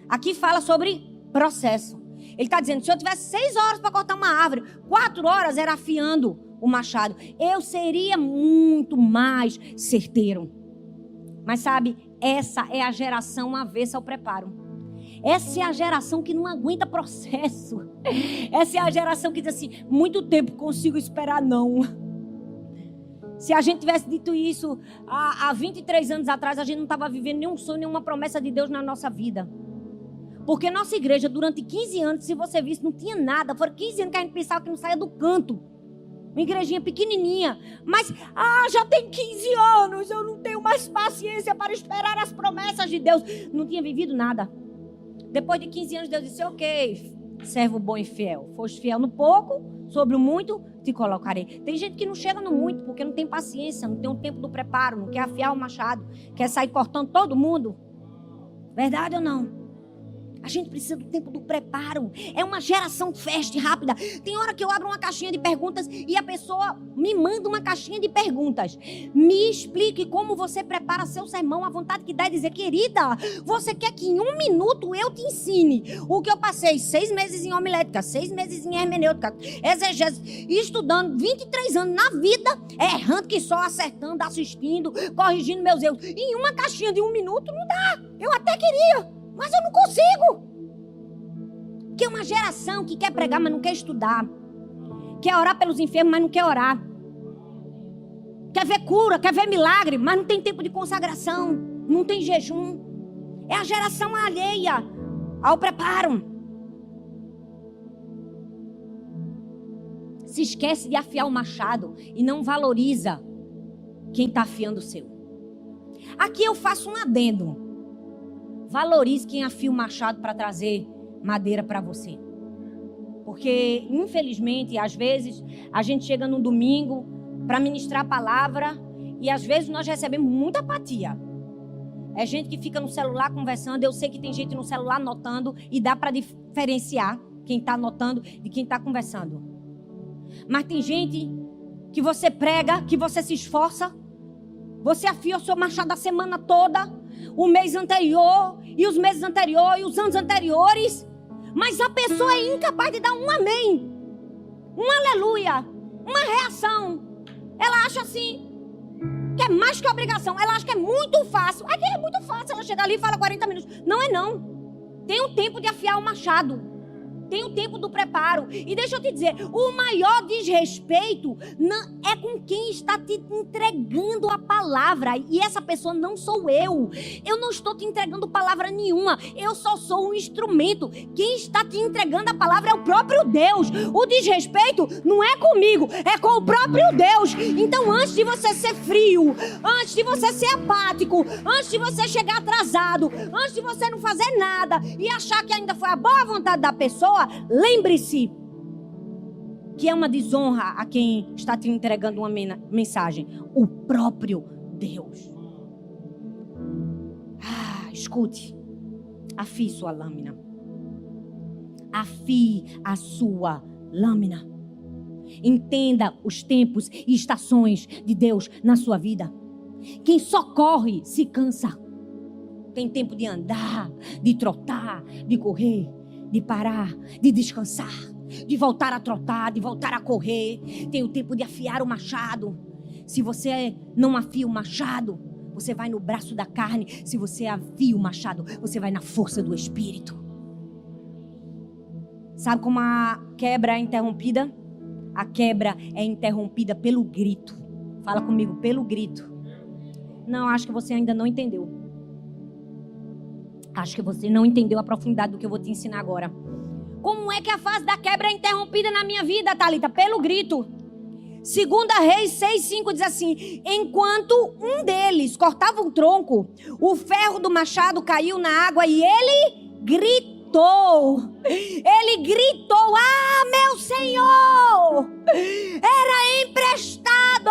Aqui fala sobre processo. Ele está dizendo, se eu tivesse 6 horas para cortar uma árvore, 4 horas era afiando o machado, eu seria muito mais certeiro. Mas sabe, essa é a geração avessa ao preparo. Essa é a geração que não aguenta processo. Essa é a geração que diz assim, muito tempo consigo esperar não. Se a gente tivesse dito isso há 23 anos atrás, a gente não estava vivendo nenhum sonho, nenhuma promessa de Deus na nossa vida. Porque nossa igreja, durante 15 anos, se você visse, não tinha nada. Foram 15 anos que a gente pensava que não saía do canto. Uma igrejinha pequenininha. Mas, já tem 15 anos, eu não tenho mais paciência para esperar as promessas de Deus. Não tinha vivido nada. Depois de 15 anos, Deus disse, ok, servo bom e fiel. Foste fiel no pouco, sobre o muito te colocarei. Tem gente que não chega no muito, porque não tem paciência, não tem um tempo do preparo, não quer afiar o machado, quer sair cortando todo mundo. Verdade ou não? A gente precisa do tempo do preparo. É uma geração fast, rápida. Tem hora que eu abro uma caixinha de perguntas e a pessoa me manda uma caixinha de perguntas. Me explique como você prepara seu sermão. A vontade que dá é dizer, querida, você quer que em 1 minuto eu te ensine o que eu passei 6 meses em homilética, 6 meses em hermenêutica, exegese, estudando 23 anos na vida, errando que só, acertando, assistindo, corrigindo meus erros. Em uma caixinha de 1 minuto não dá. Eu até queria. Mas eu não consigo. Que é uma geração que quer pregar, mas não quer estudar. Quer orar pelos enfermos, mas não quer orar. Quer ver cura, quer ver milagre, mas não tem tempo de consagração. Não tem jejum. É a geração alheia ao preparo. Se esquece de afiar o machado e não valoriza quem está afiando o seu. Aqui eu faço um adendo. Valorize quem afia o machado para trazer madeira para você. Porque, infelizmente, às vezes, a gente chega num domingo para ministrar a palavra e às vezes nós recebemos muita apatia. É gente que fica no celular conversando. Eu sei que tem gente no celular anotando e dá para diferenciar quem está anotando de quem está conversando. Mas tem gente que você prega, que você se esforça, você afia o seu machado a semana toda, o mês anterior, e os meses anteriores, e os anos anteriores, mas a pessoa é incapaz de dar um amém, um aleluia, uma reação. Ela acha assim, que é mais que obrigação, ela acha que é muito fácil. Aqui é muito fácil, ela chega ali e fala 40 minutos. Não é não. Tem um tempo de afiar o machado. Tem o tempo do preparo. E deixa eu te dizer, o maior desrespeito é com quem está te entregando a palavra. E essa pessoa não sou eu. Eu não estou te entregando palavra nenhuma. Eu só sou um instrumento. Quem está te entregando a palavra é o próprio Deus. O desrespeito não é comigo, é com o próprio Deus. Então, antes de você ser frio, antes de você ser apático, antes de você chegar atrasado, antes de você não fazer nada e achar que ainda foi a boa vontade da pessoa, lembre-se que é uma desonra a quem está te entregando uma mensagem. O próprio Deus. Escute. Afie sua lâmina. afie a sua lâmina. Entenda os tempos e estações de Deus na sua vida. Quem só corre se cansa. Tem tempo de andar, de trotar, de correr, de parar, de descansar, de voltar a trotar, de voltar a correr. Tem o tempo de afiar o machado. Se você não afia o machado, você vai no braço da carne. Se você afia o machado, você vai na força do Espírito. Sabe como a quebra é interrompida? A quebra é interrompida pelo grito. Fala comigo, pelo grito. Não, acho que você ainda não entendeu. Acho que você não entendeu a profundidade do que eu vou te ensinar agora. Como é que a fase da quebra é interrompida na minha vida, Thalita? Pelo grito. 2 Reis 6:5 diz assim: enquanto um deles cortava um tronco, o ferro do machado caiu na água e ele gritou. Ele gritou: ah, meu Senhor, era emprestado.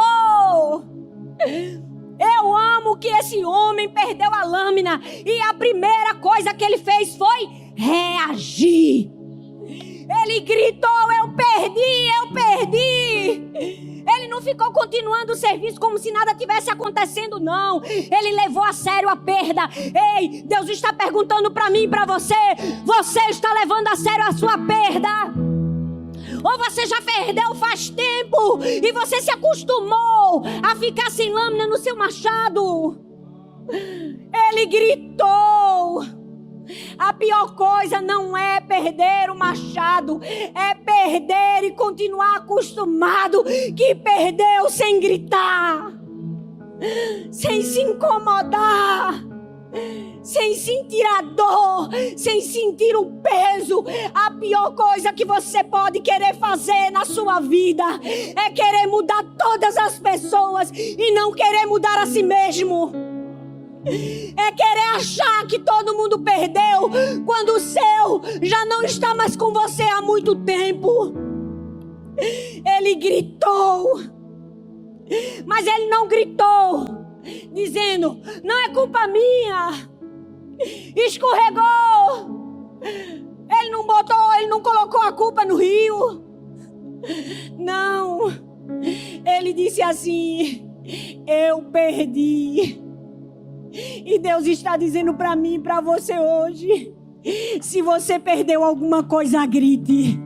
Eu amo que esse homem perdeu a lâmina e a primeira coisa que ele fez foi reagir. Ele gritou: eu perdi. Ele não ficou continuando o serviço como se nada tivesse acontecendo, não. Ele levou a sério a perda. Ei, Deus está perguntando para mim e para você: você está levando a sério a sua perda? Ou você já perdeu faz tempo e você se acostumou a ficar sem lâmina no seu machado? Ele gritou. A pior coisa não é perder o machado, é perder e continuar acostumado que perdeu sem gritar, sem se incomodar, sem sentir a dor, sem sentir o peso. A pior coisa que você pode querer fazer na sua vida é querer mudar todas as pessoas e não querer mudar a si mesmo. É querer achar que todo mundo perdeu quando o seu já não está mais com você há muito tempo. Ele gritou, mas ele não gritou dizendo: não é culpa minha, escorregou. Ele não colocou a culpa no rio. Não, ele disse assim: eu perdi. E Deus está dizendo para mim e para você hoje: se você perdeu alguma coisa, grite.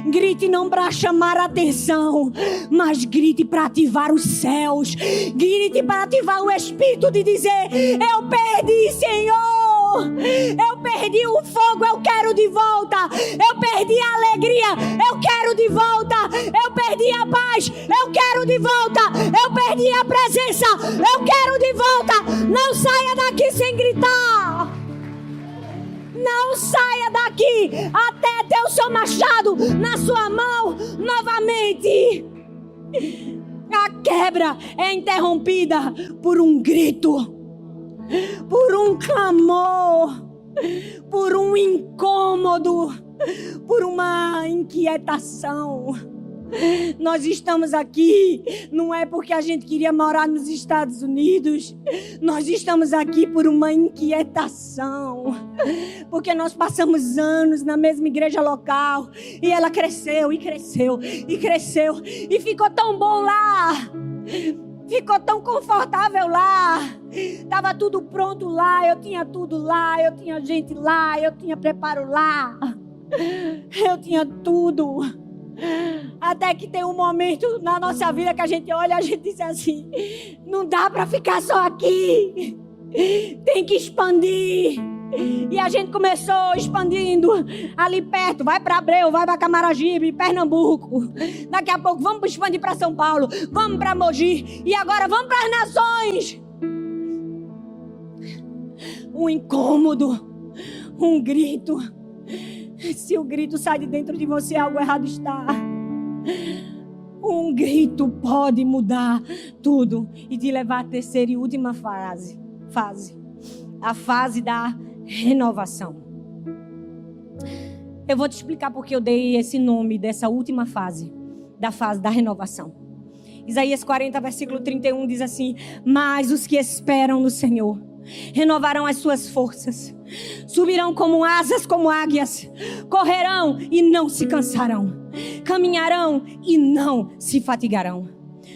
Grite não para chamar a atenção, mas grite para ativar os céus. Grite para ativar o Espírito de dizer: eu perdi, Senhor. Eu perdi o fogo, eu quero de volta. Eu perdi a alegria, eu quero de volta. Eu perdi a paz, eu quero de volta. Eu perdi a presença, eu quero de volta. Não saia daqui sem gritar. Não saia daqui até ter o seu machado na sua mão novamente. A quebra é interrompida por um grito, por um clamor, por um incômodo, por uma inquietação. Nós estamos aqui não é porque a gente queria morar nos Estados Unidos. Nós estamos aqui por uma inquietação, porque nós passamos anos na mesma igreja local e ela cresceu e cresceu e cresceu e ficou tão bom lá. Ficou tão confortável lá. Tava tudo pronto lá. Eu tinha tudo lá. Eu tinha gente lá. Eu tinha preparo lá. Eu tinha tudo. Até que tem um momento na nossa vida que a gente olha e a gente diz assim: não dá para ficar só aqui. Tem que expandir. E a gente começou expandindo ali perto. Vai para Abreu, vai para Camaragibe, Pernambuco. Daqui a pouco vamos expandir para São Paulo. Vamos para Mogi. E agora vamos para as nações. Um incômodo. Um grito. Se o grito sai de dentro de você, algo errado está. Um grito pode mudar tudo e te levar à terceira e última fase. A fase da renovação. Eu vou te explicar porque eu dei esse nome dessa última fase da renovação. Isaías 40, versículo 31 diz assim: mas os que esperam no Senhor renovarão as suas forças, subirão como asas, como águias, correrão e não se cansarão, caminharão e não se fatigarão.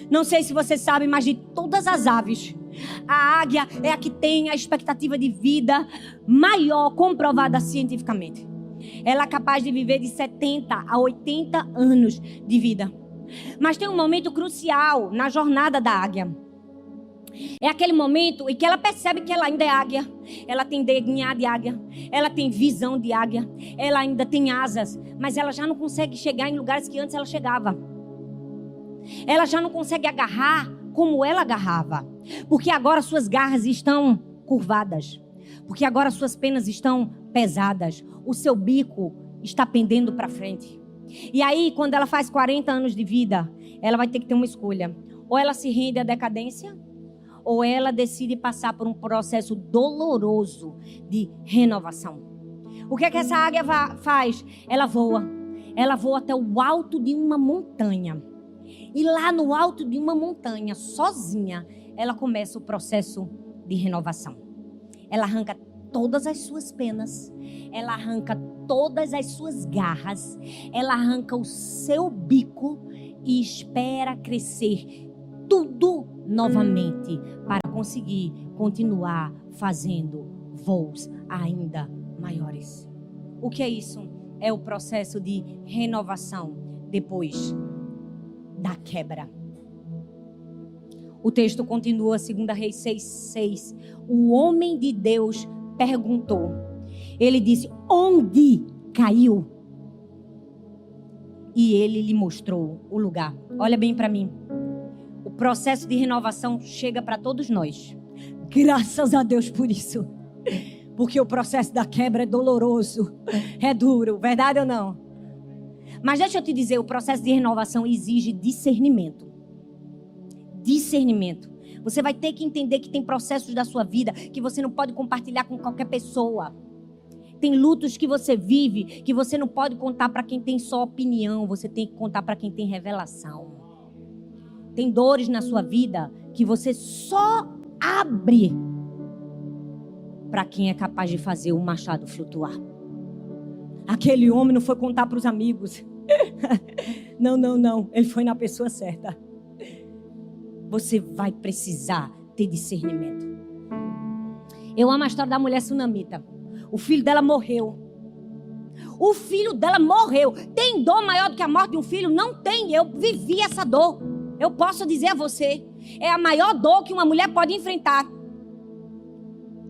Não sei se você sabe, mas de todas as aves, a águia é a que tem a expectativa de vida maior, comprovada cientificamente. Ela é capaz de viver de 70 a 80 anos de vida. Mas tem um momento crucial na jornada da águia. É aquele momento em que ela percebe que ela ainda é águia. Ela tem DNA de águia. Ela tem visão de águia. Ela ainda tem asas. Mas ela já não consegue chegar em lugares que antes ela chegava. Ela já não consegue agarrar como ela agarrava. Porque agora suas garras estão curvadas. Porque agora suas penas estão pesadas. O seu bico está pendendo para frente. E aí, quando ela faz 40 anos de vida, ela vai ter que ter uma escolha. Ou ela se rende à decadência, ou ela decide passar por um processo doloroso de renovação. O que é que essa águia faz? Ela voa. Ela voa até o alto de uma montanha. E lá no alto de uma montanha, sozinha, ela começa o processo de renovação. Ela arranca todas as suas penas. Ela arranca todas as suas garras. Ela arranca o seu bico e espera crescer tudo novamente para conseguir continuar fazendo voos ainda maiores. O que é isso? É o processo de renovação depois da quebra. O texto continua, 2 Reis 6:6. O homem de Deus perguntou. Ele disse: onde caiu? E ele lhe mostrou o lugar. Olha bem para mim. O processo de renovação chega para todos nós. Graças a Deus por isso. Porque o processo da quebra é doloroso. É duro, verdade ou não? Mas deixa eu te dizer, o processo de renovação exige discernimento. Discernimento. Você vai ter que entender que tem processos da sua vida que você não pode compartilhar com qualquer pessoa. Tem lutos que você vive que você não pode contar para quem tem só opinião. Você tem que contar para quem tem revelação. Tem dores na sua vida que você só abre para quem é capaz de fazer o machado flutuar. Aquele homem não foi contar para os amigos. Não. Ele foi na pessoa certa. Você vai precisar ter discernimento. Eu amo a história da mulher sunamita. O filho dela morreu. O filho dela morreu. Tem dor maior do que a morte de um filho? Não tem. Eu vivi essa dor. Eu posso dizer a você. É a maior dor que uma mulher pode enfrentar.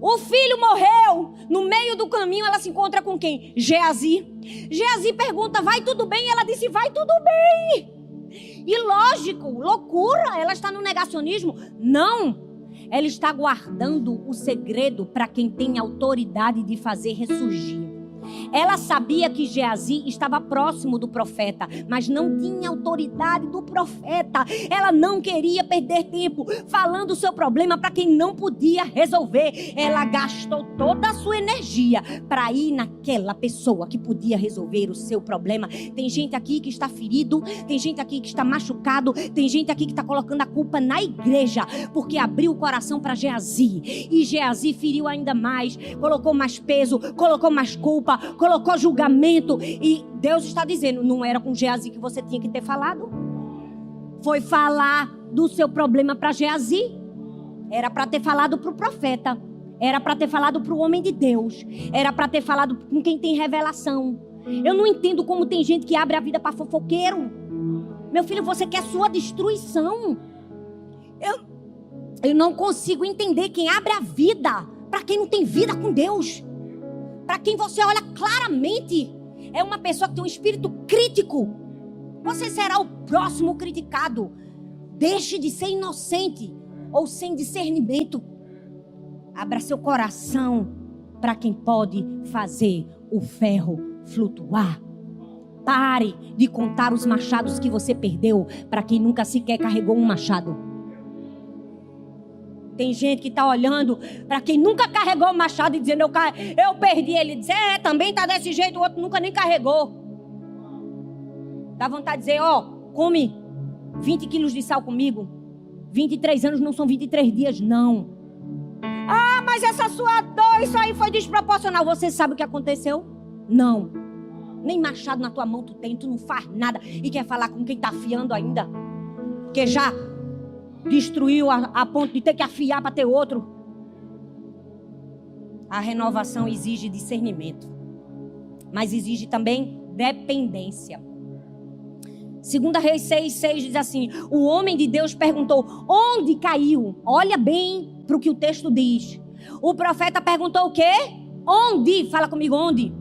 O filho morreu. No meio do caminho ela se encontra com quem? Geazi. Geazi pergunta: vai tudo bem? Ela disse: vai tudo bem. E lógico, loucura. Ela está no negacionismo? Não. Ela está guardando o segredo para quem tem autoridade de fazer ressurgir. Ela sabia que Geazi estava próximo do profeta, mas não tinha autoridade do profeta. Ela não queria perder tempo falando o seu problema para quem não podia resolver. Ela gastou toda a sua energia para ir naquela pessoa que podia resolver o seu problema. Tem gente aqui que está ferido, tem gente aqui que está machucado, tem gente aqui que está colocando a culpa na igreja, porque abriu o coração para Geazi. E Geazi feriu ainda mais, colocou mais peso, colocou mais culpa, colocou julgamento. E Deus está dizendo: não era com Geazi que você tinha que ter falado. Foi falar do seu problema para Geazi. Era para ter falado para o profeta. Era para ter falado para o homem de Deus. Era para ter falado com quem tem revelação. Eu não entendo como tem gente que abre a vida para fofoqueiro. Meu filho, você quer sua destruição. Eu não consigo entender quem abre a vida para quem não tem vida com Deus. Para quem você olha claramente, é uma pessoa que tem um espírito crítico. Você será o próximo criticado. Deixe de ser inocente ou sem discernimento. Abra seu coração para quem pode fazer o ferro flutuar. Pare de contar os machados que você perdeu para quem nunca sequer carregou um machado. Tem gente que está olhando para quem nunca carregou o machado e dizendo: eu perdi. Ele diz: também está desse jeito. O outro nunca nem carregou. Dá vontade de dizer: come 20 quilos de sal comigo. 23 anos não são 23 dias, não. mas essa sua dor, isso aí foi desproporcional. Você sabe o que aconteceu? Não. Nem machado na tua mão tu tem, tu não faz nada. E quer falar com quem tá afiando ainda? Que já destruiu a ponto de ter que afiar para ter outro. A renovação exige discernimento, mas exige também dependência. 2 Reis 6:6 diz assim: o homem de Deus perguntou, onde caiu? Olha bem para o que o texto diz. O profeta perguntou o quê? Onde? Fala comigo, onde?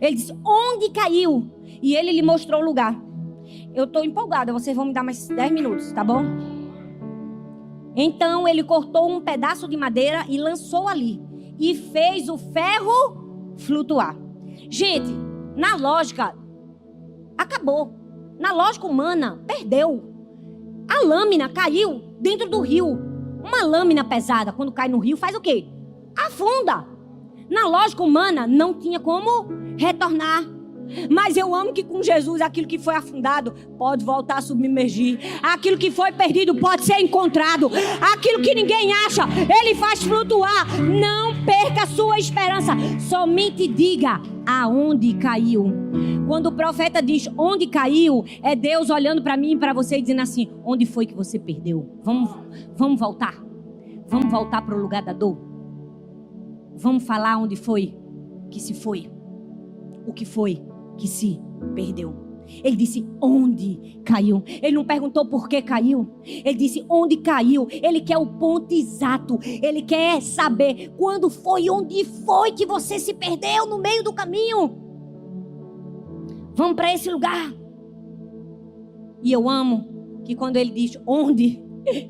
Ele disse, onde caiu? E ele lhe mostrou o lugar. Eu estou empolgada, vocês vão me dar mais 10 minutos, tá bom? Então ele cortou um pedaço de madeira e lançou ali. E fez o ferro flutuar. Gente, na lógica, acabou. Na lógica humana, perdeu. A lâmina caiu dentro do rio. Uma lâmina pesada, quando cai no rio, faz o quê? Afunda. Na lógica humana, não tinha como retornar. Mas eu amo que com Jesus, aquilo que foi afundado pode voltar a submergir. Aquilo que foi perdido pode ser encontrado. Aquilo que ninguém acha, Ele faz flutuar. Não perca a sua esperança. Somente diga aonde caiu. Quando o profeta diz onde caiu, é Deus olhando para mim e para você e dizendo assim, onde foi que você perdeu? Vamos voltar. Vamos voltar para o lugar da dor. Vamos falar onde foi que se foi. O que foi que se perdeu. Ele disse onde caiu. Ele não perguntou por que caiu. Ele disse onde caiu. Ele quer o ponto exato. Ele quer saber quando foi, onde foi que você se perdeu no meio do caminho. Vamos para esse lugar. E eu amo que quando ele diz onde,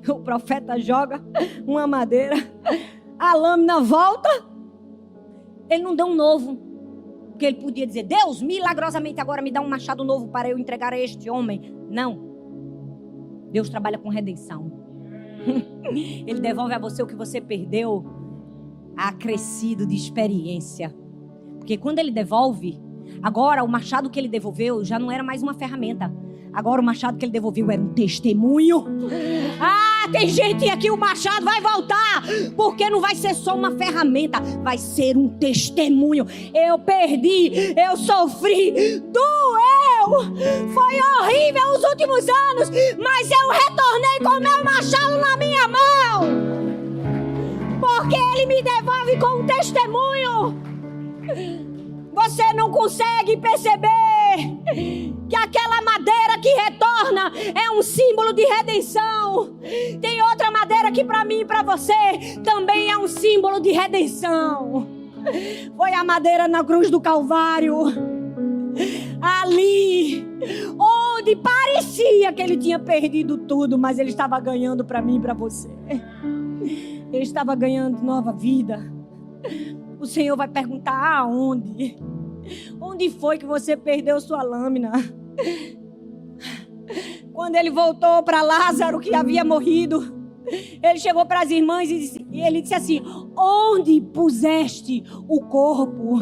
o profeta joga uma madeira, a lâmina volta. Ele não deu um novo. Porque ele podia dizer, Deus, milagrosamente agora me dá um machado novo para eu entregar a este homem. Não. Deus trabalha com redenção. Ele devolve a você o que você perdeu, acrescido de experiência. Porque quando ele devolve, agora o machado que ele devolveu já não era mais uma ferramenta. Agora o machado que ele devolveu era um testemunho. Ah, tem gente aqui, o machado vai voltar. Porque não vai ser só uma ferramenta. Vai ser um testemunho. Eu perdi, eu sofri, doeu. Foi horrível os últimos anos. Mas eu retornei com o meu machado na minha mão. Porque ele me devolve com um testemunho. Você não consegue perceber que aquela madeira que retorna é um símbolo de redenção. Tem outra madeira que para mim e para você também é um símbolo de redenção. Foi a madeira na cruz do Calvário. Ali, onde parecia que ele tinha perdido tudo, mas ele estava ganhando para mim e para você. Ele estava ganhando nova vida. O Senhor vai perguntar aonde? Onde foi que você perdeu sua lâmina? Quando ele voltou para Lázaro, que havia morrido, ele chegou para as irmãs e ele disse assim, onde puseste o corpo?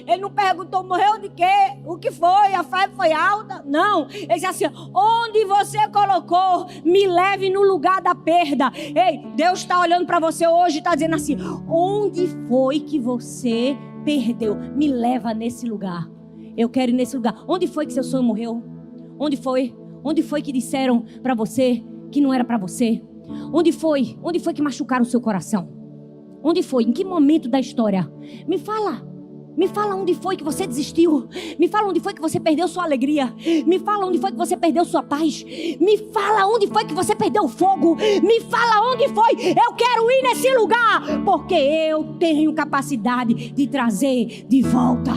Ele não perguntou, morreu de quê? O que foi? A febre foi alta? Não. Ele disse assim, onde você colocou, me leve no lugar da perda. Ei, Deus está olhando para você hoje e está dizendo assim, onde foi que você perdeu? Me leva nesse lugar. Eu quero ir nesse lugar. Onde foi que seu sonho morreu? Onde foi? Onde foi que disseram para você que não era para você? Onde foi? Onde foi que machucaram o seu coração? Onde foi? Em que momento da história? Me fala. Me fala onde foi que você desistiu. Me fala onde foi que você perdeu sua alegria. Me fala onde foi que você perdeu sua paz. Me fala onde foi que você perdeu o fogo. Me fala onde foi. Eu quero ir nesse lugar, porque eu tenho capacidade de trazer de volta.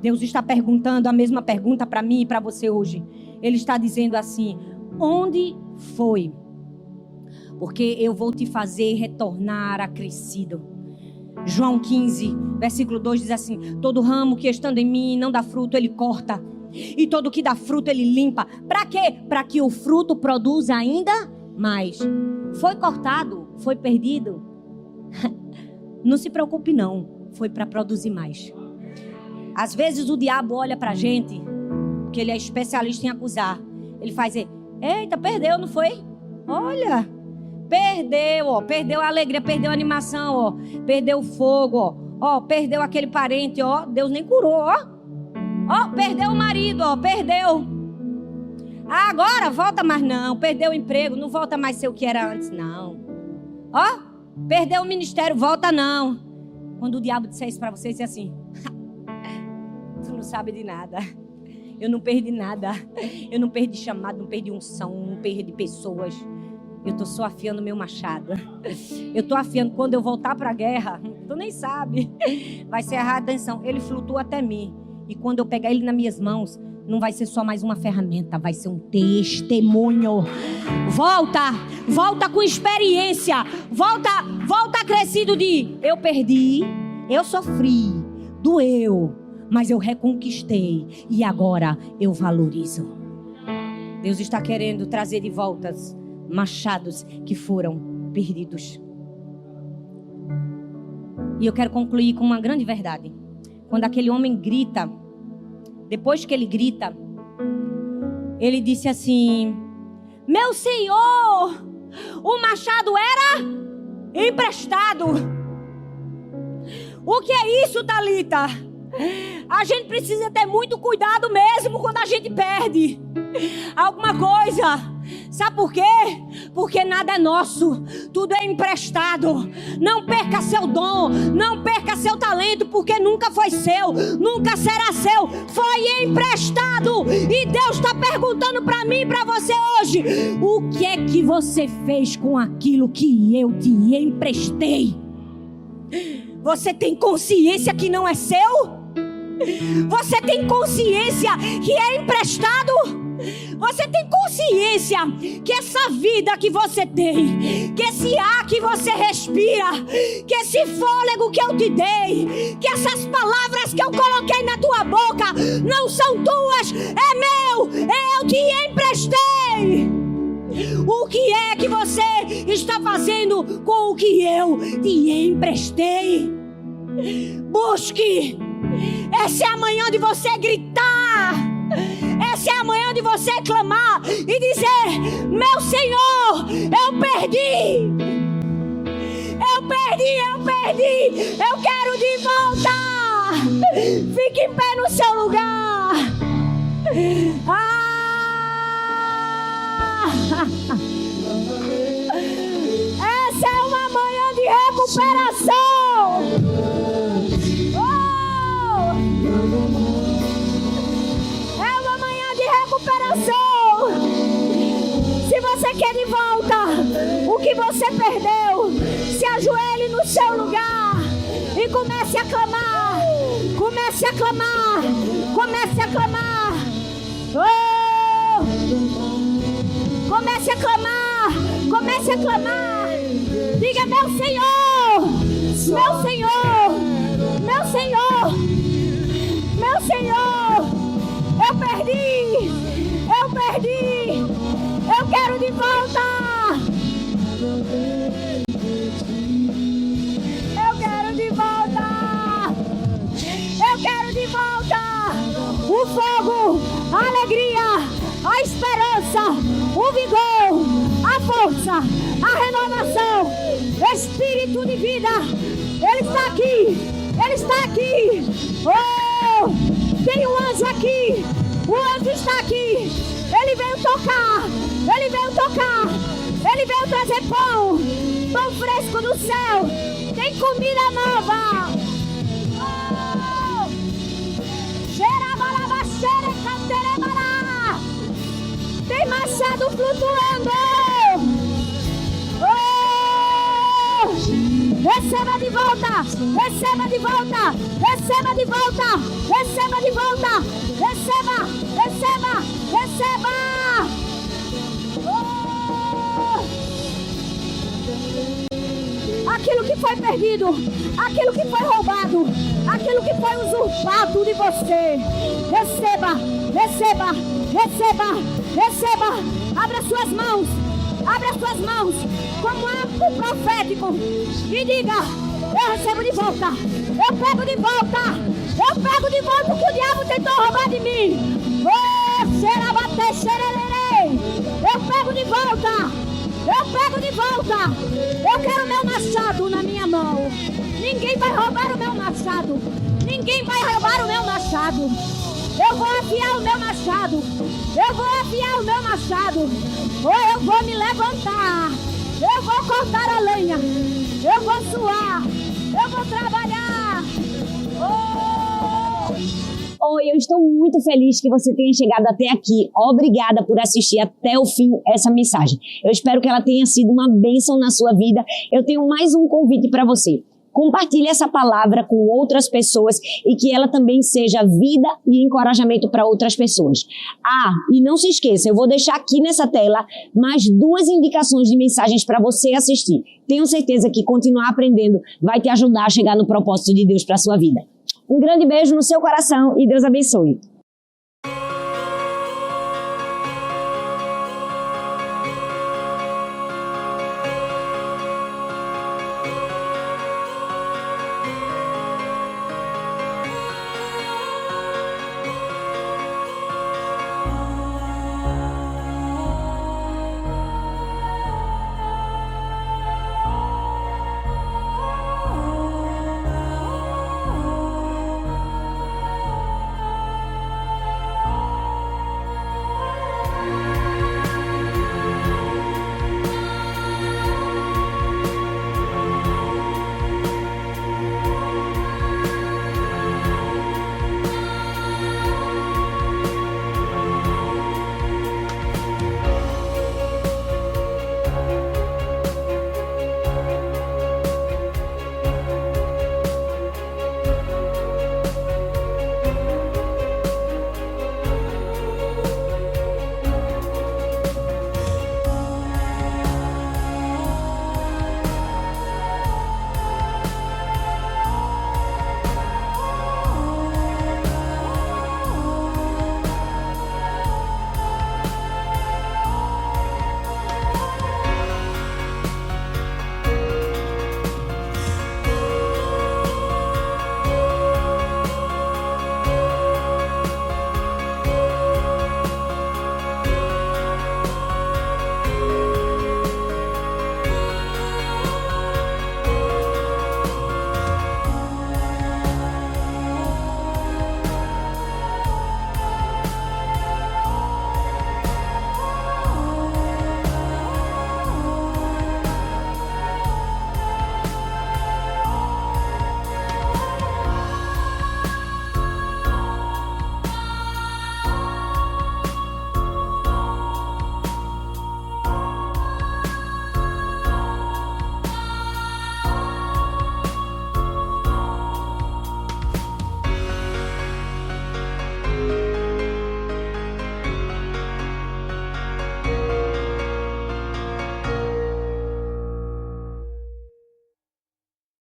Deus está perguntando a mesma pergunta para mim e para você hoje. Ele está dizendo assim, onde foi? Porque eu vou te fazer retornar acrescido. João 15, versículo 2 diz assim, todo ramo que estando em mim não dá fruto, ele corta. E todo que dá fruto, ele limpa. Para quê? Para que o fruto produza ainda mais. Foi cortado, foi perdido. Não se preocupe não, foi para produzir mais. Às vezes o diabo olha para a gente, porque ele é especialista em acusar. Ele faz, eita, perdeu, não foi? Olha, Perdeu, ó. Perdeu a alegria, perdeu a animação, ó. Perdeu o fogo, ó. Ó, perdeu aquele parente, ó. Deus nem curou, ó. Ó, perdeu o marido, ó. Perdeu. Agora volta mais não. Perdeu o emprego, não volta mais ser o que era antes, não. Ó, perdeu o ministério, volta não. Quando o diabo disser isso pra você, diz assim: tu não sabe de nada. Eu não perdi nada. Eu não perdi chamado, não perdi unção, não perdi pessoas. Eu tô só afiando meu machado. Eu tô afiando quando eu voltar pra guerra. Tu nem sabe. Vai ser a redenção. Ele flutua até mim. E quando eu pegar ele nas minhas mãos, não vai ser só mais uma ferramenta, vai ser um testemunho. Volta com experiência. Volta crescido de eu perdi, eu sofri, doeu, mas eu reconquistei e agora eu valorizo. Deus está querendo trazer de volta machados que foram perdidos. E eu quero concluir com uma grande verdade. Quando aquele homem grita, depois que ele grita, ele disse assim: meu senhor, o machado era emprestado. O que é isso, Thalita? A gente precisa ter muito cuidado mesmo quando a gente perde alguma coisa. Sabe por quê? Porque nada é nosso, tudo é emprestado. Não perca seu dom, não perca seu talento, porque nunca foi seu, nunca será seu, foi emprestado. E Deus está perguntando para mim e para você hoje: o que é que você fez com aquilo que eu te emprestei? Você tem consciência que não é seu? Você tem consciência que é emprestado? Você tem consciência que essa vida que você tem, que esse ar que você respira, que esse fôlego que eu te dei, que essas palavras que eu coloquei na tua boca não são tuas, é meu, eu te emprestei. O que é que você está fazendo com o que eu te emprestei? Busque. Essa é a manhã de você gritar. Essa é a manhã de você clamar e dizer: meu Senhor, eu perdi. Eu quero de volta. Fique em pé no seu lugar. Essa é uma manhã de recuperação. É uma manhã de recuperação. Se você quer de volta o que você perdeu, se ajoelhe no seu lugar e comece a clamar. Comece a clamar. Comece a clamar. Oh! Comece a clamar. Comece a clamar. Diga: meu Senhor, meu Senhor, meu Senhor, meu Senhor, eu perdi, eu quero de volta, eu quero de volta, eu quero de volta, o fogo, a alegria, a esperança, o vigor, a força, a renovação, Espírito de vida, Ele está aqui, Ele está aqui. Oh, tem um anjo aqui, o anjo está aqui, Ele veio tocar, Ele veio tocar, Ele veio trazer pão fresco do céu, tem comida nova. Oh, tem machado flutuando. Oh, receba de volta, receba de volta, receba de volta, receba de volta, receba, receba, receba. Oh, aquilo que foi perdido, aquilo que foi roubado, aquilo que foi usurpado de você, receba, receba, receba, receba. Abra suas mãos, abra suas mãos como ato profético e diga: eu recebo de volta, eu pego de volta, eu pego de volta o que o diabo tentou roubar de mim. Oh, eu pego de volta, eu pego de volta. lutar. Eu quero o meu machado na minha mão. Ninguém vai roubar o meu machado. Ninguém vai roubar o meu machado. Eu vou afiar o meu machado. Eu vou afiar o meu machado. Ou eu vou me levantar. Eu vou cortar a lenha. Eu vou suar. Eu vou trabalhar. Oi, eu estou muito feliz que você tenha chegado até aqui. Obrigada por assistir até o fim essa mensagem. Eu espero que ela tenha sido uma bênção na sua vida. Eu tenho mais um convite para você. Compartilhe essa palavra com outras pessoas e que ela também seja vida e encorajamento para outras pessoas. E não se esqueça, eu vou deixar aqui nessa tela mais 2 indicações de mensagens para você assistir. Tenho certeza que continuar aprendendo vai te ajudar a chegar no propósito de Deus para a sua vida. Um grande beijo no seu coração e Deus abençoe.